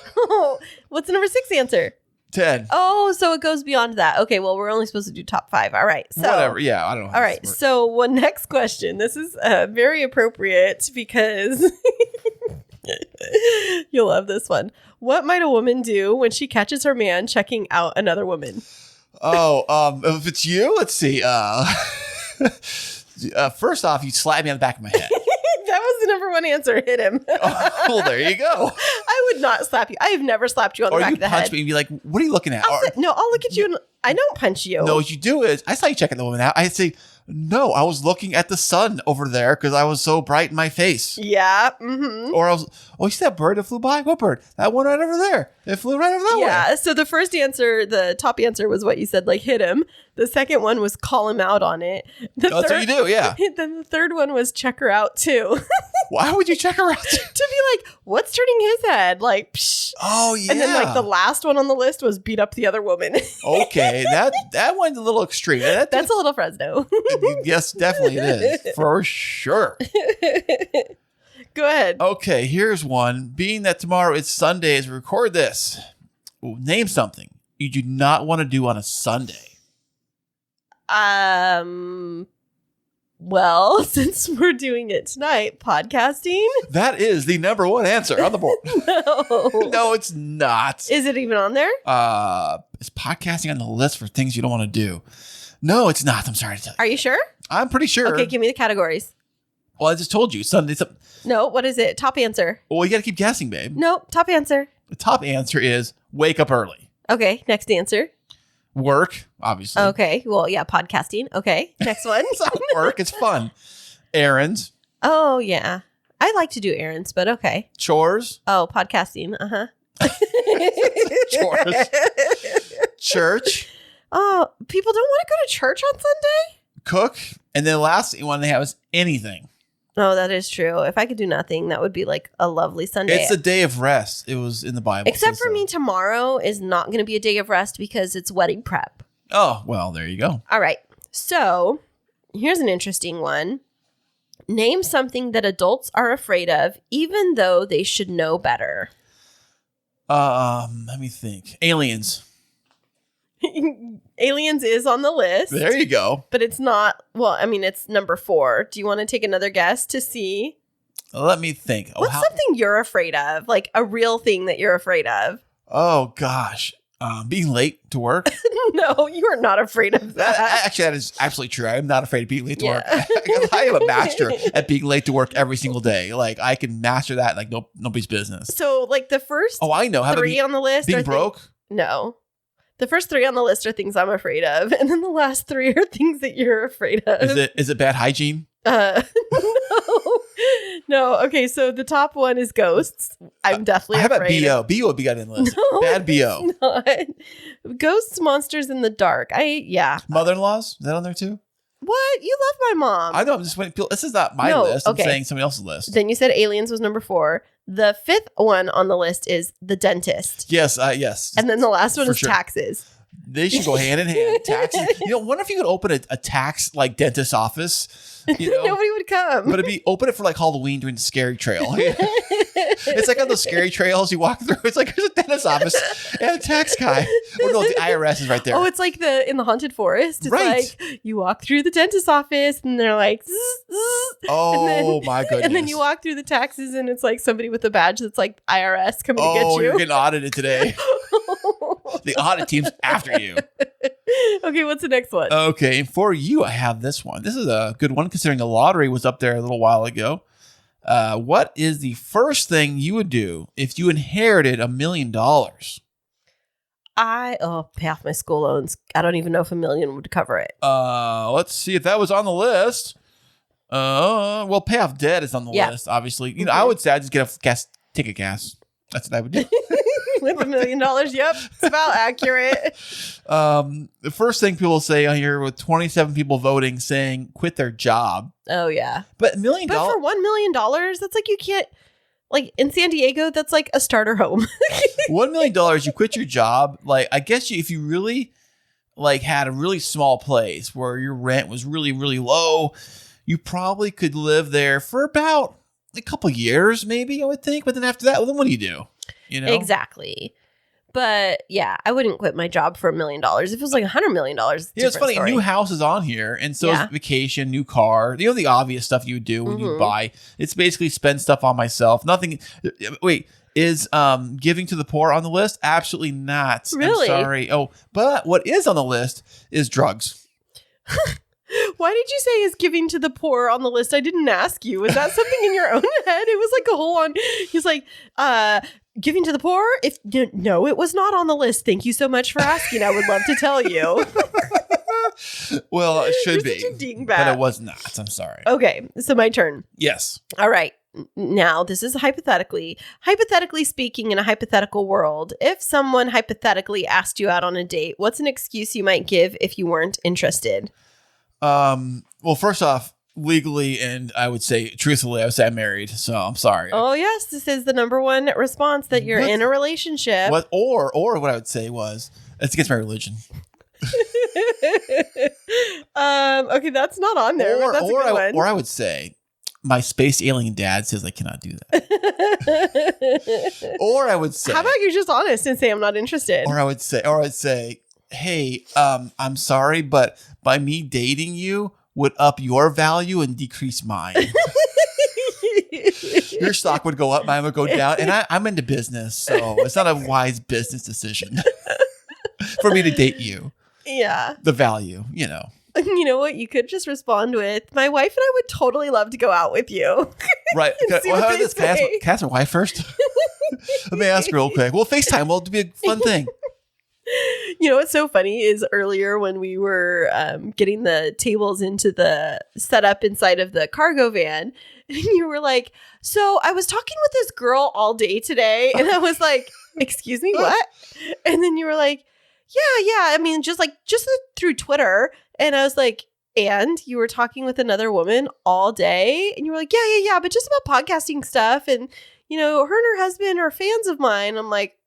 What's the number 6 answer? 10. Oh, so it goes beyond that. Okay, well, we're only supposed to do top 5. All right. So, whatever. Yeah, I don't know. All right. So, next question. This is very appropriate because you'll love this one. What might a woman do when she catches her man checking out another woman? If it's you, let's see. First off, you slap me on the back of my head. That was the number 1 answer. Hit him. Well, there you go. I would not slap you. I have never slapped you on the back of the head. Or you punch me and be like, what are you looking at? I'll look at you and I don't punch you. No, what you do is, I saw you checking the woman out. I say, No, I was looking at the sun over there because I was so bright in my face. Yeah. Mm-hmm. Or I was, you see that bird that flew by? What bird? That one right over there. It flew right over that way. Yeah. So the first answer, the top answer was what you said, like hit him. The second one was call him out on it. That's what you do, yeah. Then the third one was check her out too. Why would you check her out? To be like, what's turning his head? Like, psh. Oh, yeah. And then like the last one on the list was beat up the other woman. Okay, that one's a little extreme. That's a little Fresno. Yes, definitely it is. For sure. Go ahead. Okay, here's one. Being that tomorrow is Sunday as we record this, name something you do not want to do on a Sunday. Well, since we're doing it tonight, podcasting. That is the number one answer on the board. No. No, it's not. Is it even on there? Is podcasting on the list for things you don't want to do? No, it's not. I'm sorry to tell you. Are you sure? I'm pretty sure. Okay, give me the categories. Well, I just told you. Sunday. No, what is it? Top answer. Well, you got to keep guessing, babe. No, top answer. The top answer is wake up early. Okay, next answer. Work, obviously. Okay, well, yeah, podcasting. Okay, next one. It's not work. It's fun. Errands. Oh, yeah. I like to do errands, but okay. Chores. Oh, podcasting. Uh-huh. Chores. Church. Oh, people don't want to go to church on Sunday? Cook. And then the last one they have is anything. Oh, that is true. If I could do nothing, that would be like a lovely Sunday. It's a day of rest. It was in the Bible. Except for me, tomorrow is not going to be a day of rest because it's wedding prep. Oh, well, there you go. All right. So here's an interesting one. Name something that adults are afraid of, even though they should know better. Let me think. Aliens. Aliens is on the list. There you go. But it's not, well, I mean, it's number 4. Do you want to take another guess to see? Let me think. What's something you're afraid of? Like a real thing that you're afraid of? Oh, gosh. Being late to work. No, you are not afraid of that. Actually, that is absolutely true. I'm not afraid of being late to work. I am a master at being late to work every single day. Like, I can master that like nobody's business. So, like the first I know. 3 on the list being broke? No. The first 3 on the list are things I'm afraid of. And then the last 3 are things that you're afraid of. Is it bad hygiene? No. Okay, so the top one is ghosts. I'm definitely afraid. How about BO? BO would be on the list. No, bad BO. Not. Ghosts, monsters in the dark. Mother-in-laws? Is that on there too? What? You love my mom. I know. I'm just waiting. This is not my list. I'm saying somebody else's list. Then you said aliens was number 4. The 5th one on the list is the dentist. Yes. Yes. And then the last one is taxes. They should go hand in hand. Taxes. Wonder if you could open a tax like dentist office. Nobody would come. But open it for like Halloween during the scary trail. It's like on those scary trails you walk through. It's like there's a dentist office and a tax guy. Or no, the IRS is right there. Oh, it's like in the haunted forest. It's like you walk through the dentist office and they're like, zzz, zzz. Oh my goodness. And then you walk through the taxes and it's like somebody with a badge that's like IRS coming to get you. Oh, you're getting audited today. The audit team's after you. Okay, what's the next one? Okay, for you, I have this one. This is a good one considering the lottery was up there a little while ago. What is the first thing you would do if you inherited $1 million? Pay off my school loans. I don't even know if $1 million would cover it. Let's see if that was on the list. Well, pay off debt is on the list, obviously. I would say I'd just get take a gas. That's what I would do. With $1 million, yep, it's about accurate. The first thing people say on here with 27 people voting saying quit their job. Oh yeah, but $1 million. But for $1 million, that's like you can't. Like in San Diego, that's like a starter home. $1 million, you quit your job. Like I guess if you really like had a really small place where your rent was really really low, you probably could live there for about a couple years, maybe, I would think. But then after that, well, then what do you do? Exactly. But yeah, I wouldn't quit my job for $1 million. If it was like $100 million, it's funny. Story. New house is on here, and so is vacation, new car. The obvious stuff you would do when you buy. It's basically spend stuff on myself. Nothing. Wait, is giving to the poor on the list? Absolutely not. Really? I'm sorry. Oh, but what is on the list is drugs. Why did you say is giving to the poor on the list? I didn't ask you. Was that something in your own head? It was like a whole on. He's like, giving to the poor? No, it was not on the list. Thank you so much for asking. I would love to tell you. Well, it should You're be. such a dingbat. But it was not. I'm sorry. Okay, so my turn. Yes. All right. Now, this is hypothetically speaking, in a hypothetical world, if someone hypothetically asked you out on a date, what's an excuse you might give if you weren't interested? Well, first off, legally, and I would say truthfully, I would say I'm married, so I'm sorry. Oh, yes. This is the number one response, that you're in a relationship. What? Or what I would say was, it's against my religion. Okay, that's not on there, but that's a good one. Or I would say, my space alien dad says I cannot do that. Or I would say, how about you're just honest and say I'm not interested? Or I would say, hey, I'm sorry, but by me dating you would up your value and decrease mine. Your stock would go up, mine would go down, and I'm into business, so it's not a wise business decision for me to date you. Yeah, the value, you know. You know what? You could just respond with, my wife and I would totally love to go out with you. Right. Can I ask my wife first? Let me ask real quick. Well, FaceTime will be a fun thing. You know what's so funny is earlier when we were getting the tables into the setup inside of the cargo van, and you were like, so I was talking with this girl all day today. And I was like, excuse me, what? And then you were like, yeah. I mean, just through Twitter. And I was like, and you were talking with another woman all day? And you were like, yeah, but just about podcasting stuff. And, you know, her and her husband are fans of mine. I'm like,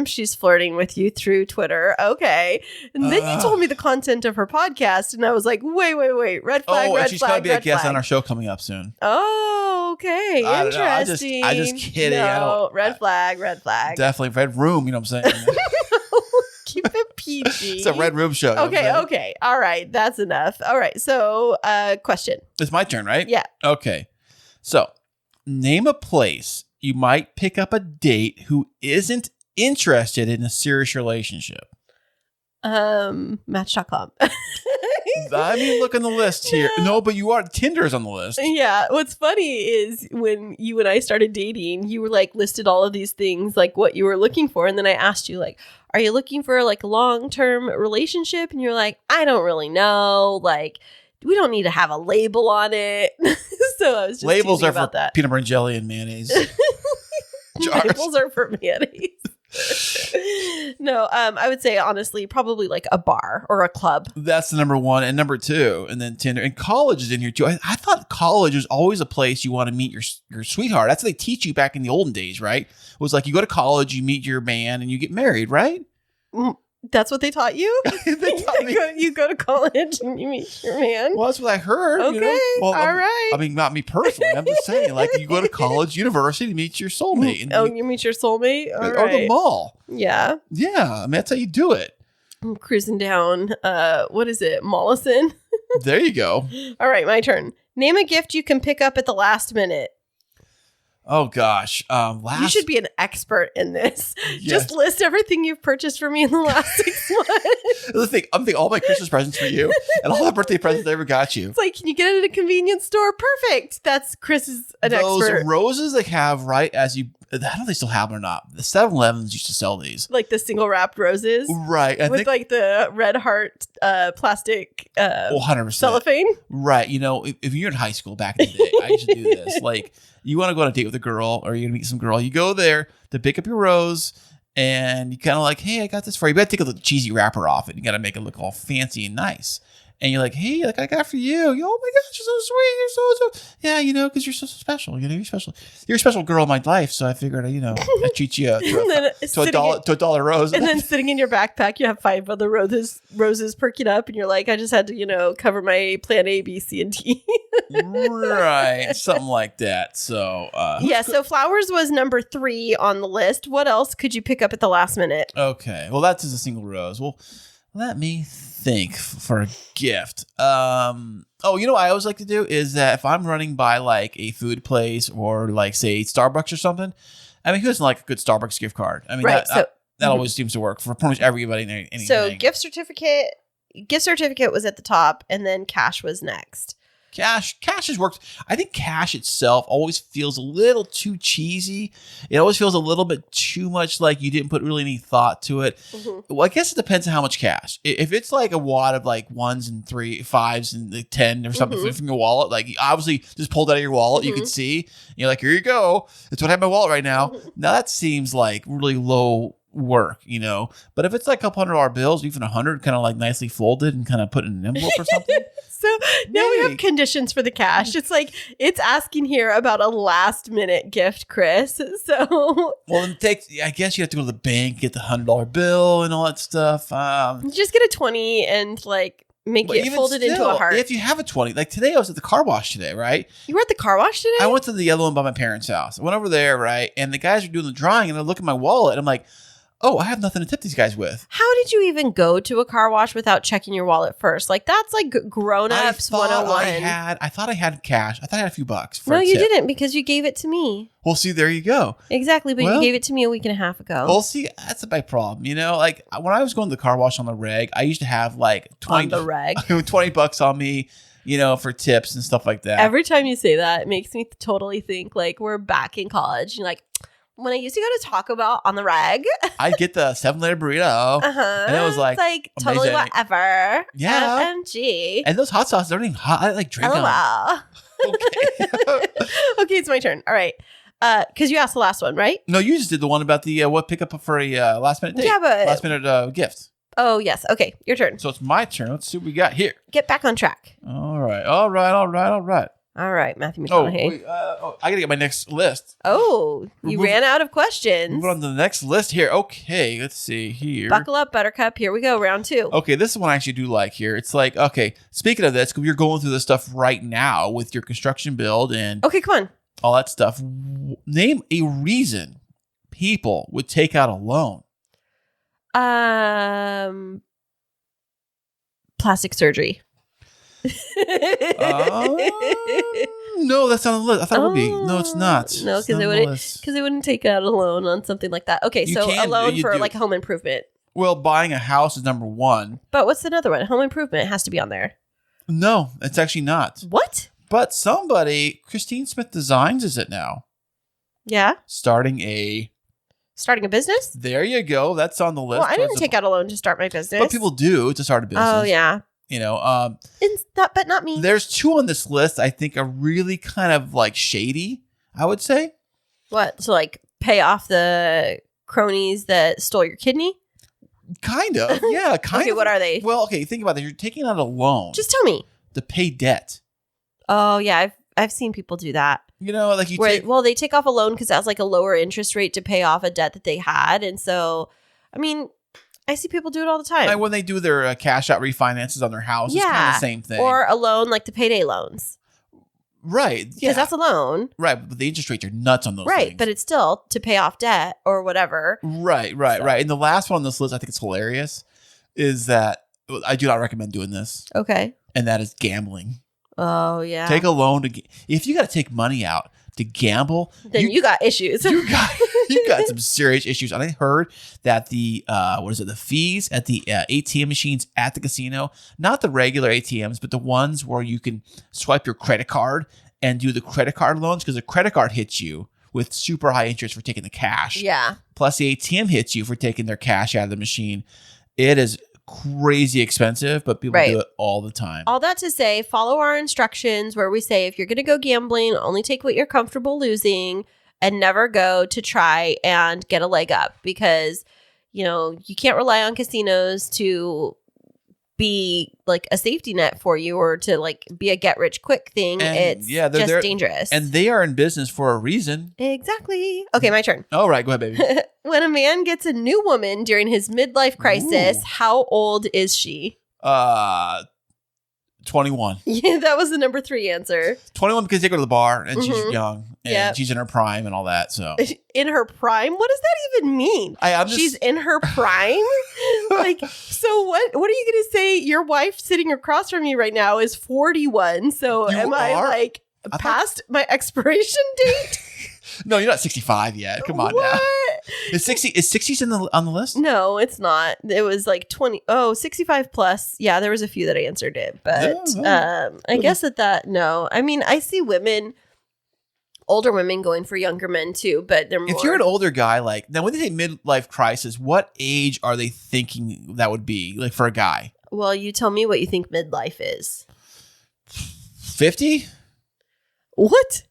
she's flirting with you through Twitter. Okay. And then you told me the content of her podcast. And I was like, wait. Red flag, red she's flag, going to be a guest flag. on our show coming up soon. Oh, okay. Interesting. I just kidding. No, red flag. Definitely. Red room, you know what I'm saying? Keep it PG. It's a red room show. Okay. All right. That's enough. All right. So, question. It's my turn, right? Yeah. Okay. So, name a place you might pick up a date who isn't interested in a serious relationship. Match.com. I mean, look on the list here. No, but you are. Tinder's on the list. Yeah. What's funny is when you and I started dating, you were like listed all of these things, like what you were looking for. And then I asked you, like, are you looking for like a long-term relationship? And you're like, I don't really know. Like, we don't need to have a label on it. So I was just labels are about for that. Peanut butter and jelly and mayonnaise. Labels are for mayonnaise. No, I would say honestly, probably like a bar or a club. That's the number one, and number two, and then Tinder. And college is in here too. I thought college was always a place you want to meet your sweetheart. That's what they teach you back in the olden days, right? It was like you go to college, you meet your man, and you get married, right? That's what they taught you? They taught me. You go to college and you meet your man? Well, that's what I heard. Okay, you know? Well, all right. I mean, not me personally. I'm just saying, like, you go to college, university to meet your soulmate. And you meet your soulmate? All or right. the mall. Yeah. Yeah, I mean, that's how you do it. I'm cruising down, what is it, Mollison? There you go. All right, my turn. Name a gift you can pick up at the last minute. Oh, gosh. You should be an expert in this. Yes. Just list everything you've purchased for me in the last 6 months. I'm thinking all my Christmas presents for you and all the birthday presents I ever got you. It's like, can you get it at a convenience store? Perfect. That's Kris is an expert. Those roses they have right as you, I don't know if they still have them or not. The 7-Elevens used to sell these. Like the single wrapped roses? Right. With like the red heart plastic 100%. cellophane? Right. You know, if you're in high school back in the day, I used to do this. Like, you want to go on a date with a girl or you're going to meet some girl. You go there to pick up your rose and you kind of like, hey, I got this for you. You got to take a little cheesy wrapper off it. You got to make it look all fancy and nice. And you're like, hey, like I got for you. Oh my gosh, you're so sweet. You're so yeah, you know, because you're so special. You know, you're special. You're a special girl in my life. So I figured, you know, I treat you to a dollar rose. And then sitting in your backpack, you have 5 other roses perking up, and you're like, I just had to, you know, cover my plan A, B, C, and D. Right, something like that. So so flowers was number 3 on the list. What else could you pick up at the last minute? Okay, well, that's just a single rose. Well, let me think for a gift. You know what I always like to do is that if I'm running by like a food place or like say Starbucks or something, I mean, who doesn't like a good Starbucks gift card? I mean, right, that always seems to work for pretty much everybody and anything. So gift certificate was at the top, and then cash was next. Cash has worked. I think cash itself always feels a little too cheesy. It always feels a little bit too much like you didn't put really any thought to it. Well, I guess it depends on how much cash. If it's like a wad of like 1s and 5s and like 10 or something from your wallet, like you obviously just pulled out of your wallet, you can see, you're like, here you go. That's what I have in my wallet right now. Now that seems like really low work, but if it's like $200 bills, even 100, kind of like nicely folded and kind of put in an envelope or something. So now we have conditions for the cash. It's like it's asking here about a last minute gift, Kris. So well, I guess you have to go to the bank, get the $100 bill and all that stuff. Just get a 20 and like make it folded into a heart. If you have a 20, like today I was at the car wash today, right? You were at the car wash today? I went to the yellow one by my parents' house. I went over there, right? And the guys are doing the drawing and I look at my wallet and I'm like, oh, I have nothing to tip these guys with. How did you even go to a car wash without checking your wallet first? Like, that's like grown-ups 101. I thought I had cash. I thought I had a few bucks for No, a you tip. didn't because you gave it to me. Well, see, there you go. Exactly, but you gave it to me a week and a half ago. Well, see, that's my problem. Like when I was going to the car wash on the reg, I used to have like 20 on the reg. $20 on me, for tips and stuff like that. Every time you say that, it makes me totally think like we're back in college. You're like, when I used to go to Taco Bell on the reg, I'd get the 7-layer burrito. And it was like, it's like totally whatever. Yeah. OMG. And those hot sauces aren't even hot. I like drink them. Okay. Okay, it's my turn. All right. Because you asked the last one, right? No, you just did the one about the what pick up for a last minute date. Yeah, but last minute gift. Oh, yes. Okay, your turn. So it's my turn. Let's see what we got here. Get back on track. All right. All right, Matthew Oh, McConaughey. wait, I got to get my next list. Oh, you ran out of questions. Move on to the next list here. Okay, let's see here. Buckle up, Buttercup. Here we go, round 2. Okay, this is one I actually do like here. It's like, okay, speaking of this, because you're going through this stuff right now with your construction build and Okay, come on. all that stuff. Name a reason people would take out a loan. Plastic surgery. No, that's not on the list. I thought it would be. No, it's not. No, because they wouldn't take out a loan on something like that. Okay, so a loan for like home improvement. Well, buying a house is number one. But what's another one? Home improvement has to be on there. No, it's actually not. What? But somebody, Kristine Smith Designs, is it now? Yeah. Starting a business? There you go. That's on the list. Well, I didn't take out a loan to start my business. But people do to start a business. Oh, yeah. But not me. There's 2 on this list I think are really kind of like shady, I would say. What? So like pay off the cronies that stole your kidney? Kind of. Yeah, kind of. Okay, what are they? Well, okay, think about this. You're taking out a loan. Just tell me. To pay debt. Oh, yeah. I've seen people do that. Like they take off a loan because that's like a lower interest rate to pay off a debt that they had. And so, I mean, I see people do it all the time. Like when they do their cash out refinances on their house, it's kind of the same thing. Or a loan like the payday loans. Right. Yeah. Because that's a loan. Right. But the interest rates are nuts on those things. Right. But it's still to pay off debt or whatever. Right. And the last one on this list, I think it's hilarious, is that I do not recommend doing this. Okay. And that is gambling. Oh, yeah. Take a loan if you got to take money out to gamble, then you got issues. You got some serious issues. And I heard that the fees at the ATM machines at the casino, not the regular ATMs, but the ones where you can swipe your credit card and do the credit card loans, because the credit card hits you with super high interest for taking the cash. Yeah. Plus the ATM hits you for taking their cash out of the machine. It is crazy expensive, but people do it all the time. All that to say, follow our instructions where we say if you're going to go gambling, only take what you're comfortable losing and never go to try and get a leg up, because you can't rely on casinos to be like a safety net for you or to like be a get rich quick thing. It's just dangerous. And they are in business for a reason. Exactly. Okay, my turn. All right, go ahead, baby. When a man gets a new woman during his midlife crisis, how old is she? 21. Yeah, that was the number 3 answer. 21 because they go to the bar and she's young and she's in her prime and all that. So in her prime? What does that even mean? She's in her prime? So what are you going to say? Your wife sitting across from you right now is 41. So I past my expiration date? No, you're not 65 yet. Come on now. Is 60s on the list? No, it's not. It was like 65 plus. Yeah, there was a few that answered it, but I guess no. I mean, I see older women going for younger men too, but they're more. If you're an older guy, like, now when they say midlife crisis, what age are they thinking that would be, like, for a guy? Well, you tell me what you think midlife is. 50? What?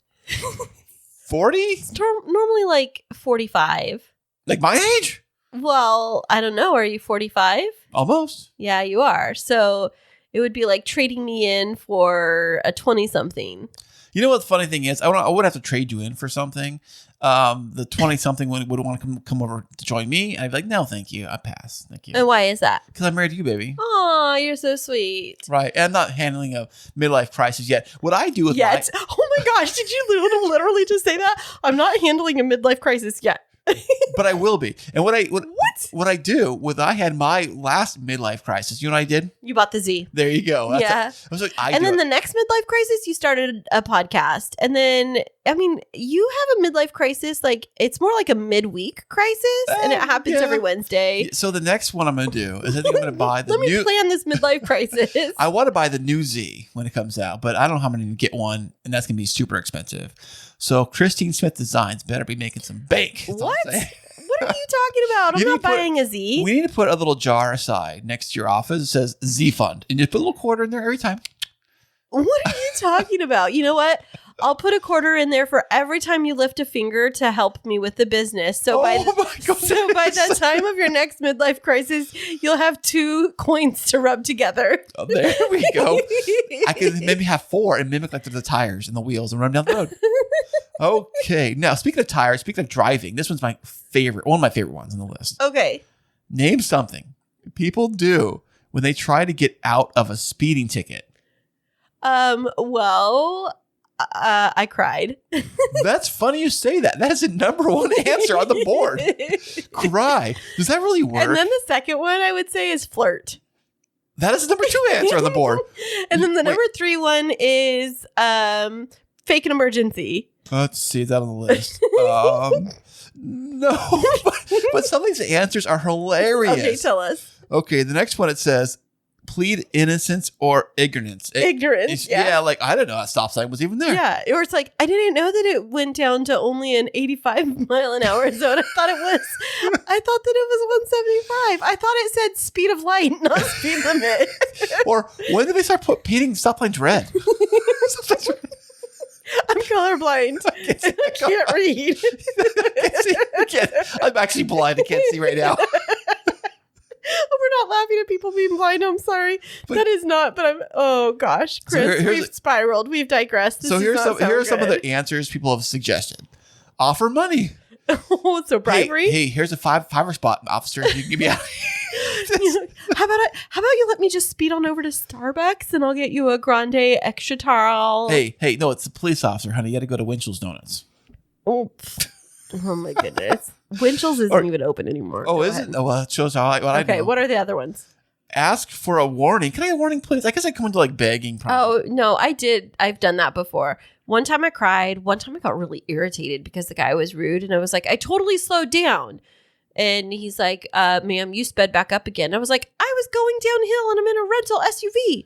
40? It's normally like 45. Like my age? Well, I don't know. Are you 45? Almost. Yeah, you are. So it would be like trading me in for a 20-something. You know what the funny thing is? I would have to trade you in for something. The 20-something would want to come over to join me. I'd be like, no, thank you. I pass. Thank you. And why is that? Because I'm married to you, baby. Oh, you're so sweet. Right. And I'm not handling a midlife crisis yet. What I do with yet? Oh my gosh, did you literally just say that? I'm not handling a midlife crisis yet. But I will be. And what I do with I had my last midlife crisis. You know what I did? You bought the Z. There you go. That's the next midlife crisis, you started a podcast. And then, I mean, you have a midlife crisis. Like, it's more like a midweek crisis, and it happens every Wednesday. So the next one I'm going to do is I think I'm going to buy the Let me plan this midlife crisis. I want to buy the new Z when it comes out, but I don't know how I'm going to get one, and that's going to be super expensive. So Kristine Smith Designs better be making some bank. What? What are you talking about? I'm not buying a Z. We need to put a little jar aside next to your office. It says Z Fund. And you put a little quarter in there every time. What are you talking about? You know what? I'll put a quarter in there for every time you lift a finger to help me with the business. So by the time of your next midlife crisis, you'll have 2 coins to rub together. Oh, there we go. I can maybe have 4 and mimic like the tires and the wheels and run down the road. Okay. Now, speaking of tires, speaking of driving, this one's one of my favorite ones on the list. Okay. Name something people do when they try to get out of a speeding ticket. Well, I cried. That's funny you say that. That is the number one answer on the board. Cry. Does that really work? And then the second one I would say is flirt. That is the number 2 answer on the board. And then the number 3 one is fake an emergency. Let's see. Is that on the list? No. But some of these answers are hilarious. Okay, tell us. Okay, the next one it says, plead innocence or ignorance. Ignorance, yeah. Like, I didn't know that stop sign was even there. Yeah, or it's like, I didn't know that it went down to only an 85 mile an hour zone. I thought that it was 175. I thought it said speed of light, not speed limit. Or when did they start painting stop signs red? I'm colorblind. I can't read. I'm actually blind. I can't see right now. We're not laughing at people being blind. I'm sorry. That is not, but oh gosh, Kris, so we've spiraled. We've digressed. Here are some of the answers people have suggested. Offer money. Oh, so bribery? Hey, here's a $5 spot, officer. You can give me out. How about you let me just speed on over to Starbucks and I'll get you a grande extra tall. Hey, no, it's a police officer, honey. You got to go to Winchell's Donuts. Oh my goodness. Winchell's isn't even open anymore. Oh, is it? Oh, well, it shows how I do. Okay, what are the other ones? Ask for a warning. Can I get a warning, please? I guess I come into like begging. Probably. Oh, no, I did. I've done that before. One time I cried. One time I got really irritated because the guy was rude. And I was like, I totally slowed down. And he's like, ma'am, you sped back up again. I was like, I was going downhill and I'm in a rental SUV.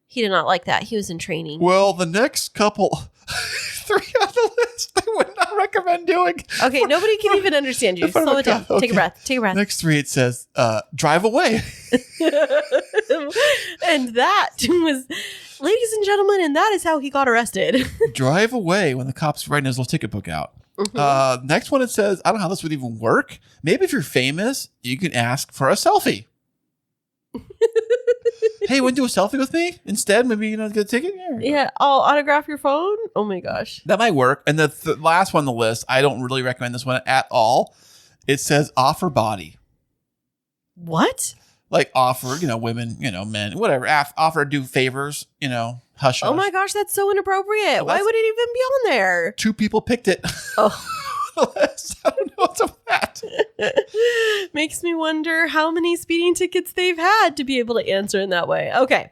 He did not like that. He was in training. Well, the next couple, 3 on the list, I would not recommend doing. Okay, nobody can even understand you. Slow it down. Okay. Take a breath. Next 3, it says, drive away. And that was, ladies and gentlemen, and that is how he got arrested. Drive away when the cop's writing his little ticket book out. Mm-hmm. Next one, it says, I don't know how this would even work. Maybe if you're famous, you can ask for a selfie. Hey, want to do a selfie with me instead? Maybe, get a ticket? Yeah, I'll autograph your phone. Oh my gosh. That might work. And the last one on the list, I don't really recommend this one at all. It says offer body. What? Like offer, women, men, whatever. Offer to do favors, hush. Oh my gosh, that's so inappropriate. Why would it even be on there? 2 people picked it. Oh. I don't know what's up with that. Makes me wonder how many speeding tickets they've had to be able to answer in that way. Okay.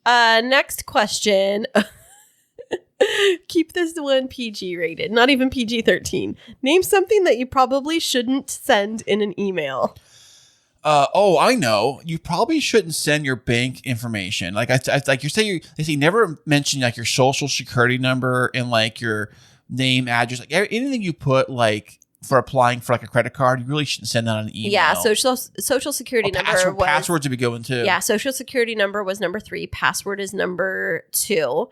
Next question. Keep this one PG rated, not even PG-13. Name something that you probably shouldn't send in an email. I know. You probably shouldn't send your bank information. Like they say never mention like your social security number and like your name, address, like anything you put like for applying for like a credit card. You really shouldn't send that on an email. Yeah, social security number. Passwords would be going too. Yeah, social security number was number 3. Password is number 2.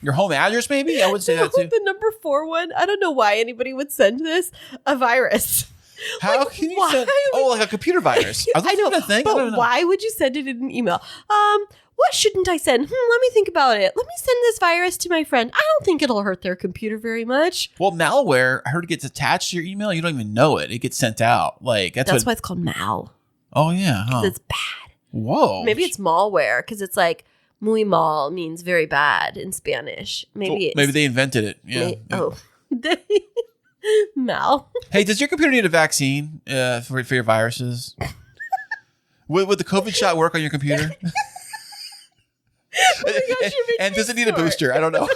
Your home address, maybe? I would say that too. The number 4 one. I don't know why anybody would send this. A virus. How can you send? Like a computer virus. I know, but why would you send it in an email? What shouldn't I send? Let me think about it. Let me send this virus to my friend. I don't think it'll hurt their computer very much. Well, malware, I heard it gets attached to your email. You don't even know it. It gets sent out. Like that's why it's called mal. Oh yeah, huh? It's bad. Whoa. Maybe it's malware because it's like muy mal means very bad in Spanish. Maybe they invented it. Yeah. Mal. Hey, does your computer need a vaccine for your viruses? Would the COVID shot work on your computer? Oh my gosh, and does it need a booster? I don't know.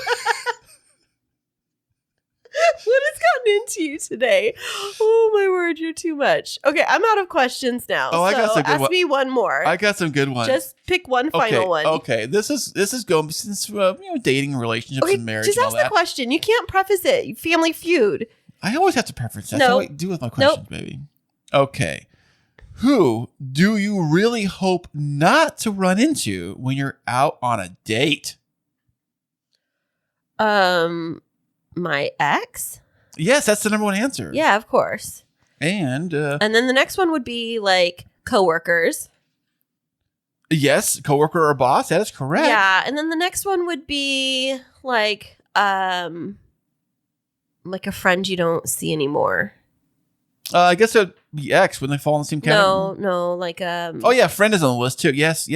What has gotten into you today? Oh my word, you're too much. Okay, I'm out of questions now. Oh, I got some good ones. Ask me one more. I got some good ones. Just pick one final one. Okay, this is going since dating relationships and marriage. Just and all ask the question. You can't preface it. Family Feud. I always have to preface. That's how I do with my questions, baby. Okay. Who do you really hope not to run into when you're out on a date? My ex? Yes, that's the number one answer. Yeah, of course. And then the next one would be like coworkers. Yes, coworker or boss. That is correct. Yeah, and then the next one would be like a friend you don't see anymore. I guess it'd be ex when they fall in the same category. No, like Oh yeah, friend is on the list too. Yes,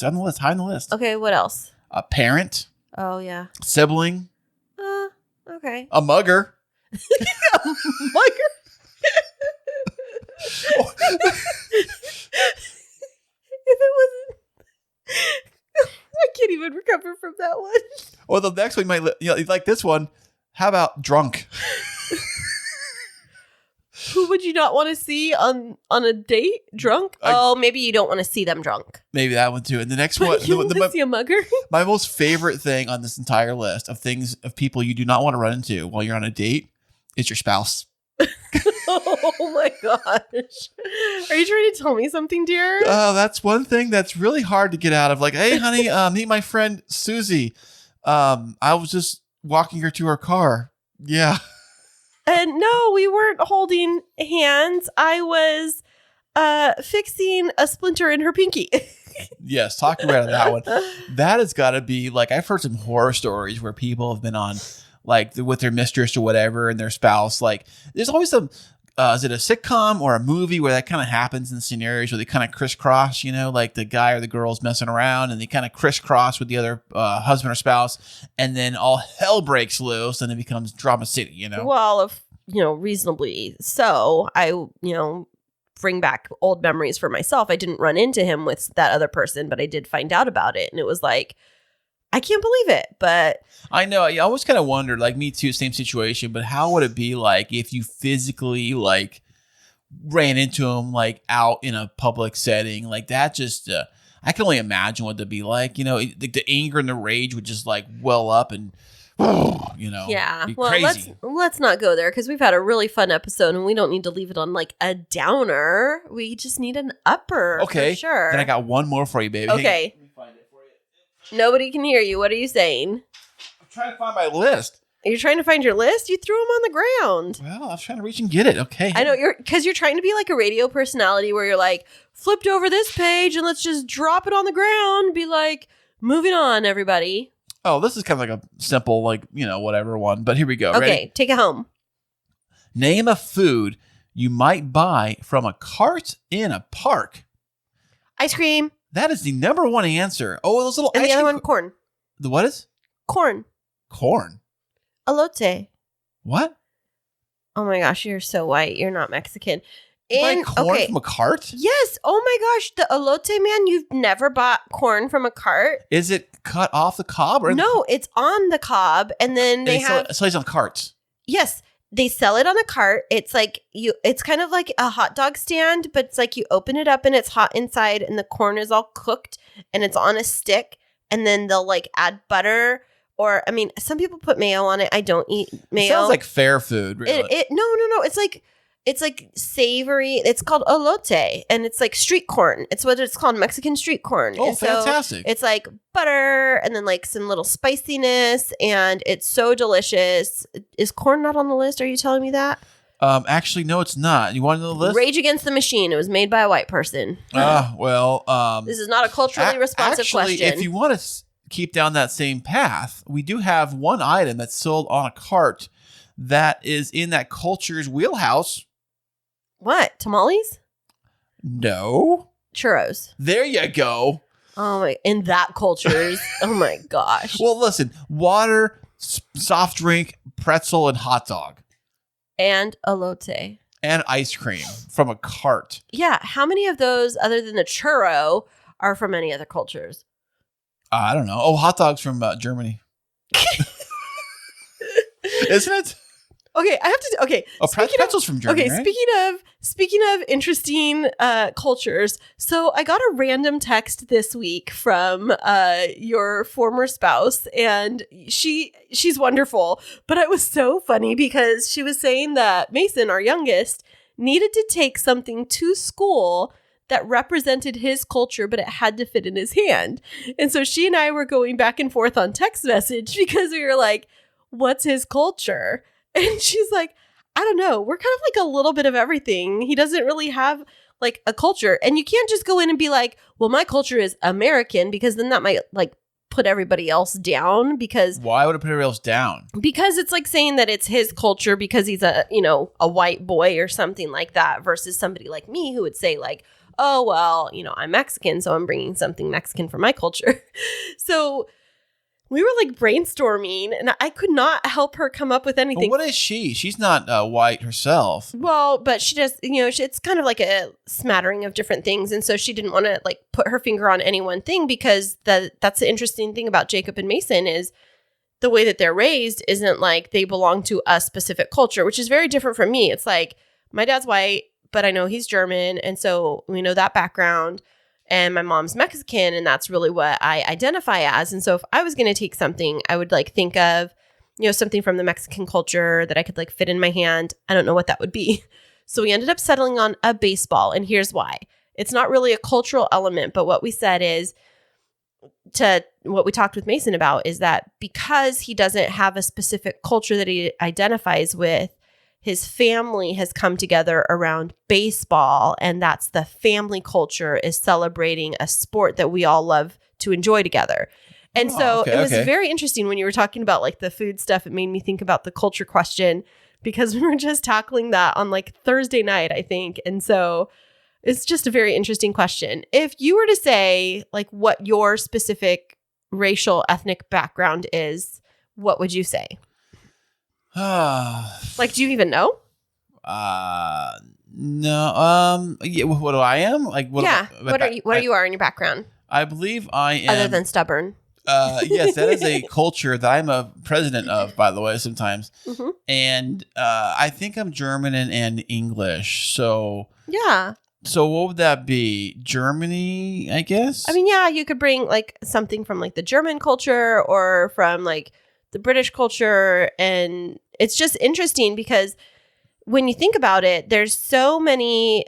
on the list, high on the list. Okay, what else? A parent. Oh yeah. Sibling. Okay. A mugger. A mugger. If it wasn't, I can't even recover from that one. Or the next one might, like this one. How about drunk? Who would you not want to see on a date? Drunk? Maybe you don't want to see them drunk. Maybe that one too. And the next one, you want to see a mugger? My most favorite thing on this entire list of people you do not want to run into while you're on a date is your spouse. Oh my gosh. Are you trying to tell me something, dear? Oh, that's one thing that's really hard to get out of. Like, hey, honey, meet my friend Susie. I was just walking her to her car. Yeah. And no, we weren't holding hands. I was fixing a splinter in her pinky. Yes, talk me out of that one. That has got to be like, I've heard some horror stories where people have been on like with their mistress or whatever and their spouse. Like there's always some, is it a sitcom or a movie where that kind of happens in scenarios where they kind of crisscross, like the guy or the girl's messing around and they kind of crisscross with the other husband or spouse, and then all hell breaks loose and it becomes drama city, Well, if, reasonably so, I, bring back old memories for myself. I didn't run into him with that other person, but I did find out about it. And it was like, I can't believe it, but I know. I always kind of wondered, like me too, same situation, but how would it be like if you physically like ran into him like out in a public setting like that? Just, I can only imagine what it'd be like, the anger and the rage would just like well up and, yeah. be Well, crazy. let's not go there because we've had a really fun episode and we don't need to leave it on like a downer. We just need an upper. Okay. For sure. Then I got one more for you, baby. Okay. Let me find it for you. Nobody can hear you. What are you saying? I'm trying to find my list. You're trying to find your list? You threw them on the ground. Well, I was trying to reach and get it. Okay. I know because you're trying to be like a radio personality where you're like, flipped over this page and let's just drop it on the ground. Be like, moving on, everybody. Oh, this is kind of like a simple, like, whatever one. But here we go. Okay, Ready? take it home. Name a food you might buy from a cart in a park. Ice cream. That is the number one answer. Oh, those little and ice the other cream. one, corn. The what is? Corn. Corn. Elote. What? Oh my gosh, you're so white. You're not Mexican. Buy corn from a cart? Yes. Oh my gosh. The elote, man, you've never bought corn from a cart? Is it cut off the cob? Or No, it's on the cob. And then they have... So it's on carts. Yes. They sell it on a cart. It's like it's kind of like a hot dog stand, but it's like you open it up and it's hot inside and the corn is all cooked and it's on a stick. And then they'll like add butter or, I mean, some people put mayo on it. I don't eat mayo. It sounds like fair food. Really. No. It's like savory. It's called elote, and it's like street corn. It's what it's called, Mexican street corn. Oh, and fantastic. So it's like butter and then like some little spiciness, and it's so delicious. Is corn not on the list? Are you telling me that? Actually, no, it's not. You want to know the list? Rage Against the Machine. It was made by a white person. This is not a culturally responsive question. If you want to keep down that same path, we do have one item that's sold on a cart that is in that culture's wheelhouse. What? Tamales? No. Churros. There you go. Oh my! In that culture's. Oh my gosh. Well, listen: water, soft drink, pretzel, and hot dog, and elote, and ice cream from a cart. Yeah. How many of those, other than the churro, are from any other cultures? I don't know. Oh, hot dogs from Germany. Isn't it? Okay, I have to. Okay, pretzels from Germany. Okay, right? speaking of interesting cultures, so I got a random text this week from your former spouse, and she's wonderful. But it was so funny because she was saying that Mason, our youngest, needed to take something to school that represented his culture, but it had to fit in his hand. And so she and I were going back and forth on text message because we were like, "What's his culture?" And she's like, I don't know. We're kind of like a little bit of everything. He doesn't really have like a culture. And you can't just go in and be like, well, my culture is American, because then that might like put everybody else down. Because why would it put everybody else down? Because it's like saying that it's his culture because he's a white boy or something like that, versus somebody like me who would say like, oh, well, I'm Mexican, so I'm bringing something Mexican from my culture. So we were like brainstorming, and I could not help her come up with anything. Well, what is she? She's not white herself. Well, but she just, it's kind of like a smattering of different things. And so she didn't want to like put her finger on any one thing, because that's the interesting thing about Jacob and Mason is the way that they're raised isn't like they belong to a specific culture, which is very different from me. It's like my dad's white, but I know he's German. And so we know that background. And my mom's Mexican, and that's really what I identify as. And so if I was going to take something, I would like think of, something from the Mexican culture that I could like fit in my hand. I don't know what that would be. So we ended up settling on a baseball. And here's why. It's not really a cultural element, but what we said is, what we talked with Mason about is that because he doesn't have a specific culture that he identifies with, his family has come together around baseball, and that's the family culture, is celebrating a sport that we all love to enjoy together. And it was very interesting when you were talking about like the food stuff. It made me think about the culture question, because we were just tackling that on like Thursday night, I think. And so it's just a very interesting question. If you were to say like what your specific racial ethnic background is, what would you say? Like, do you even know? No. Yeah. What I am? Like, what? Yeah. What are you in your background? I believe I am. Other than stubborn. Yes, that is a culture that I'm a president of, by the way, sometimes. Mm-hmm. And I think I'm German and English. So yeah. So what would that be? Germany, I guess? I mean, yeah, you could bring like something from like the German culture or from like the British culture. And it's just interesting because when you think about it, there's so many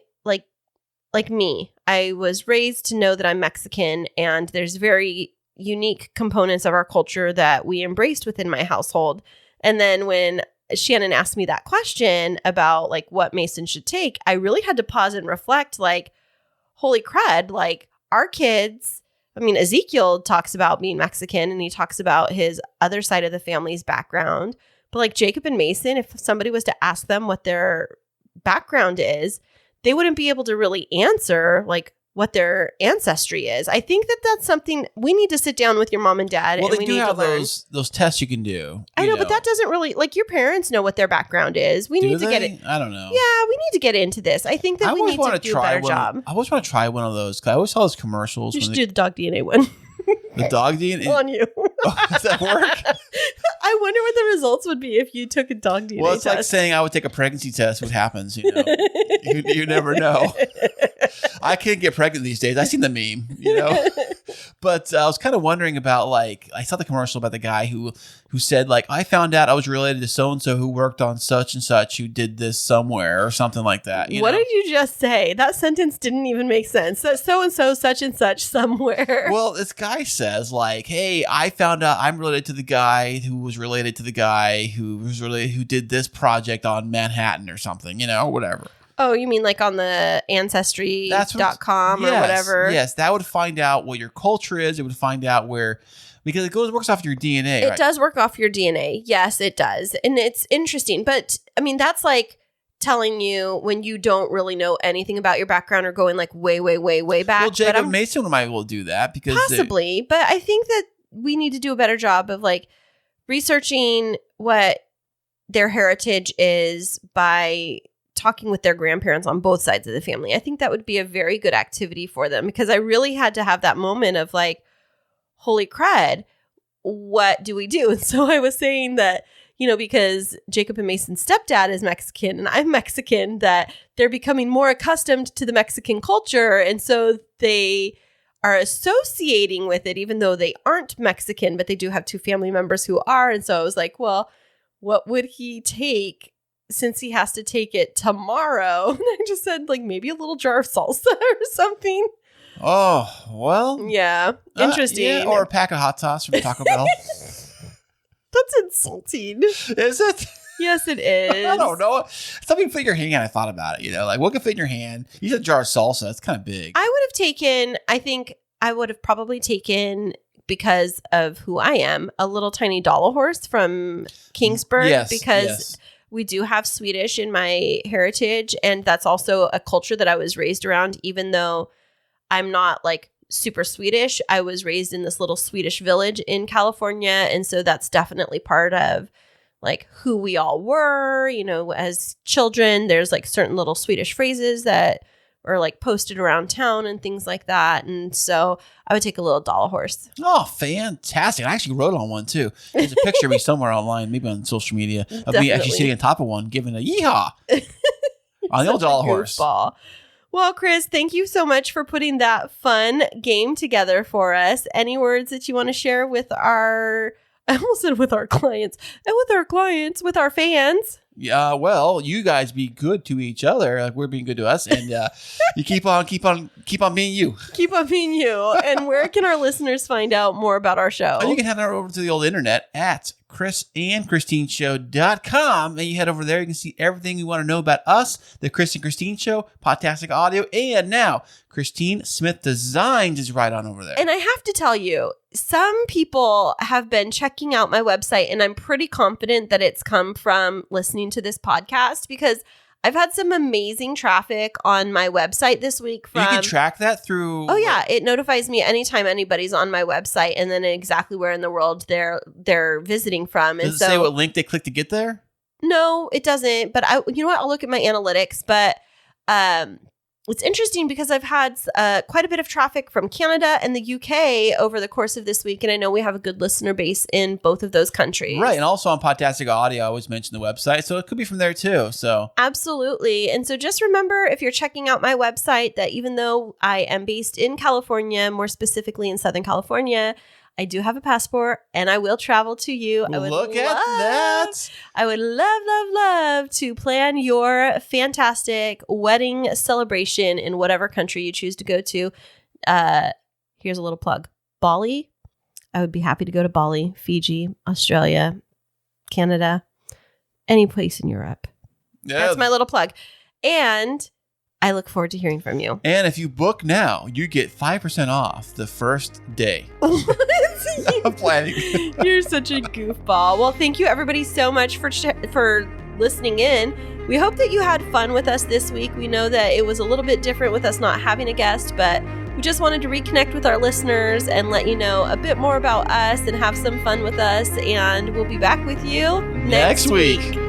like me. I was raised to know that I'm Mexican, and there's very unique components of our culture that we embraced within my household. And then when Shannon asked me that question about like what Mason should take, I really had to pause and reflect like, holy crud, like our kids, I mean, Ezekiel talks about being Mexican and he talks about his other side of the family's background. But like Jacob and Mason, if somebody was to ask them what their background is, they wouldn't be able to really answer like what their ancestry is. I think that that's something we need to sit down with your mom and dad. Well, and they we do need have to learn. those tests you can do. I know, but that doesn't really, like, your parents know what their background is. We need to get it. I don't know. Yeah, we need to get into this. I think that we need to do a better job. I always want to try one of those because I always saw those commercials. You should do the dog DNA one. The dog DNA? On you. Oh, does that work? I wonder what the results would be if you took a dog DNA Well, it's test. like saying I would take a pregnancy test. What happens? You never know. I can't get pregnant these days. I seen the meme, But I was kind of wondering about, like, I saw the commercial about the guy who said, like, I found out I was related to so and so who worked on such and such who did this somewhere or something like that. What did you just say? That sentence didn't even make sense. That so and so, such and such, somewhere. Well, this guy says, like, hey, I found out I'm related to the guy who was related to the guy who was related, who did this project on Manhattan or something, whatever. Oh, you mean like on the Ancestry.com or whatever? Yes, that would find out what your culture is. It would find out where, because it works off your DNA. It does work off your DNA. Yes, it does. And it's interesting. But I mean, that's like telling you when you don't really know anything about your background or going like way, way, way, way back. Well, Jacob Mason might will do that because possibly. But I think that we need to do a better job of like researching what their heritage is by talking with their grandparents on both sides of the family. I think that would be a very good activity for them because I really had to have that moment of like, holy crud, what do we do? And so I was saying that, because Jacob and Mason's stepdad is Mexican and I'm Mexican, that they're becoming more accustomed to the Mexican culture. And so they are associating with it, even though they aren't Mexican, but they do have two family members who are. And so I was like, well, what would he take since he has to take it tomorrow? And I just said, like, maybe a little jar of salsa or something. Oh, well. Yeah. Interesting. Yeah, or a pack of hot sauce from Taco Bell. That's insulting. Is it? Yes, it is. I don't know. Something fit your hand. I thought about it, like what could fit in your hand? You said jar of salsa. It's kind of big. I would have probably taken, because of who I am, a little tiny doll horse from Kingsburg. Yes, because we do have Swedish in my heritage. And that's also a culture that I was raised around, even though I'm not like super Swedish. I was raised in this little Swedish village in California. And so that's definitely part of like who we all were, as children. There's like certain little Swedish phrases that are like posted around town and things like that. And so I would take a little doll horse. Oh, fantastic. I actually wrote on one too. There's a picture of me somewhere online, maybe on social media, of me actually sitting on top of one, giving a yeehaw on the old doll horse. Well, Kris, thank you so much for putting that fun game together for us. Any words that you want to share with I almost said with our clients, with our fans? Yeah, well, you guys be good to each other, like we're being good to us, and you keep on being you. Keep on being you. And where can our listeners find out more about our show? Oh, you can head over to the old internet at KrisandKristineShow.com, and you head over there. You can see everything you want to know about us, the Kris and Kristine Show, Podtastic Audio, and now Kristine Smith Designs is right on over there. And I have to tell you, some people have been checking out my website, and I'm pretty confident that it's come from listening to this podcast because I've had some amazing traffic on my website this week. You can track that through. Oh yeah, it notifies me anytime anybody's on my website, and then exactly where in the world they're visiting from. And does it say what link they click to get there? No, it doesn't. But you know what? I'll look at my analytics. But it's interesting because I've had quite a bit of traffic from Canada and the UK over the course of this week. And I know we have a good listener base in both of those countries. Right. And also on Podtastic Audio, I always mention the website. So it could be from there too. So absolutely. And so just remember, if you're checking out my website, that even though I am based in California, more specifically in Southern California, I do have a passport and I will travel to you. I would Look at that. I would love to plan your fantastic wedding celebration in whatever country you choose to go to. Here's a little plug. Bali. I would be happy to go to Bali, Fiji, Australia, Canada, any place in Europe. Yeah. That's my little plug. And I look forward to hearing from you. And if you book now, you get 5% off the first day. I'm planning. You're such a goofball. Well, thank you everybody so much for listening in. We hope that you had fun with us this week. We know that it was a little bit different with us not having a guest, but we just wanted to reconnect with our listeners and let you know a bit more about us and have some fun with us. And we'll be back with you next week.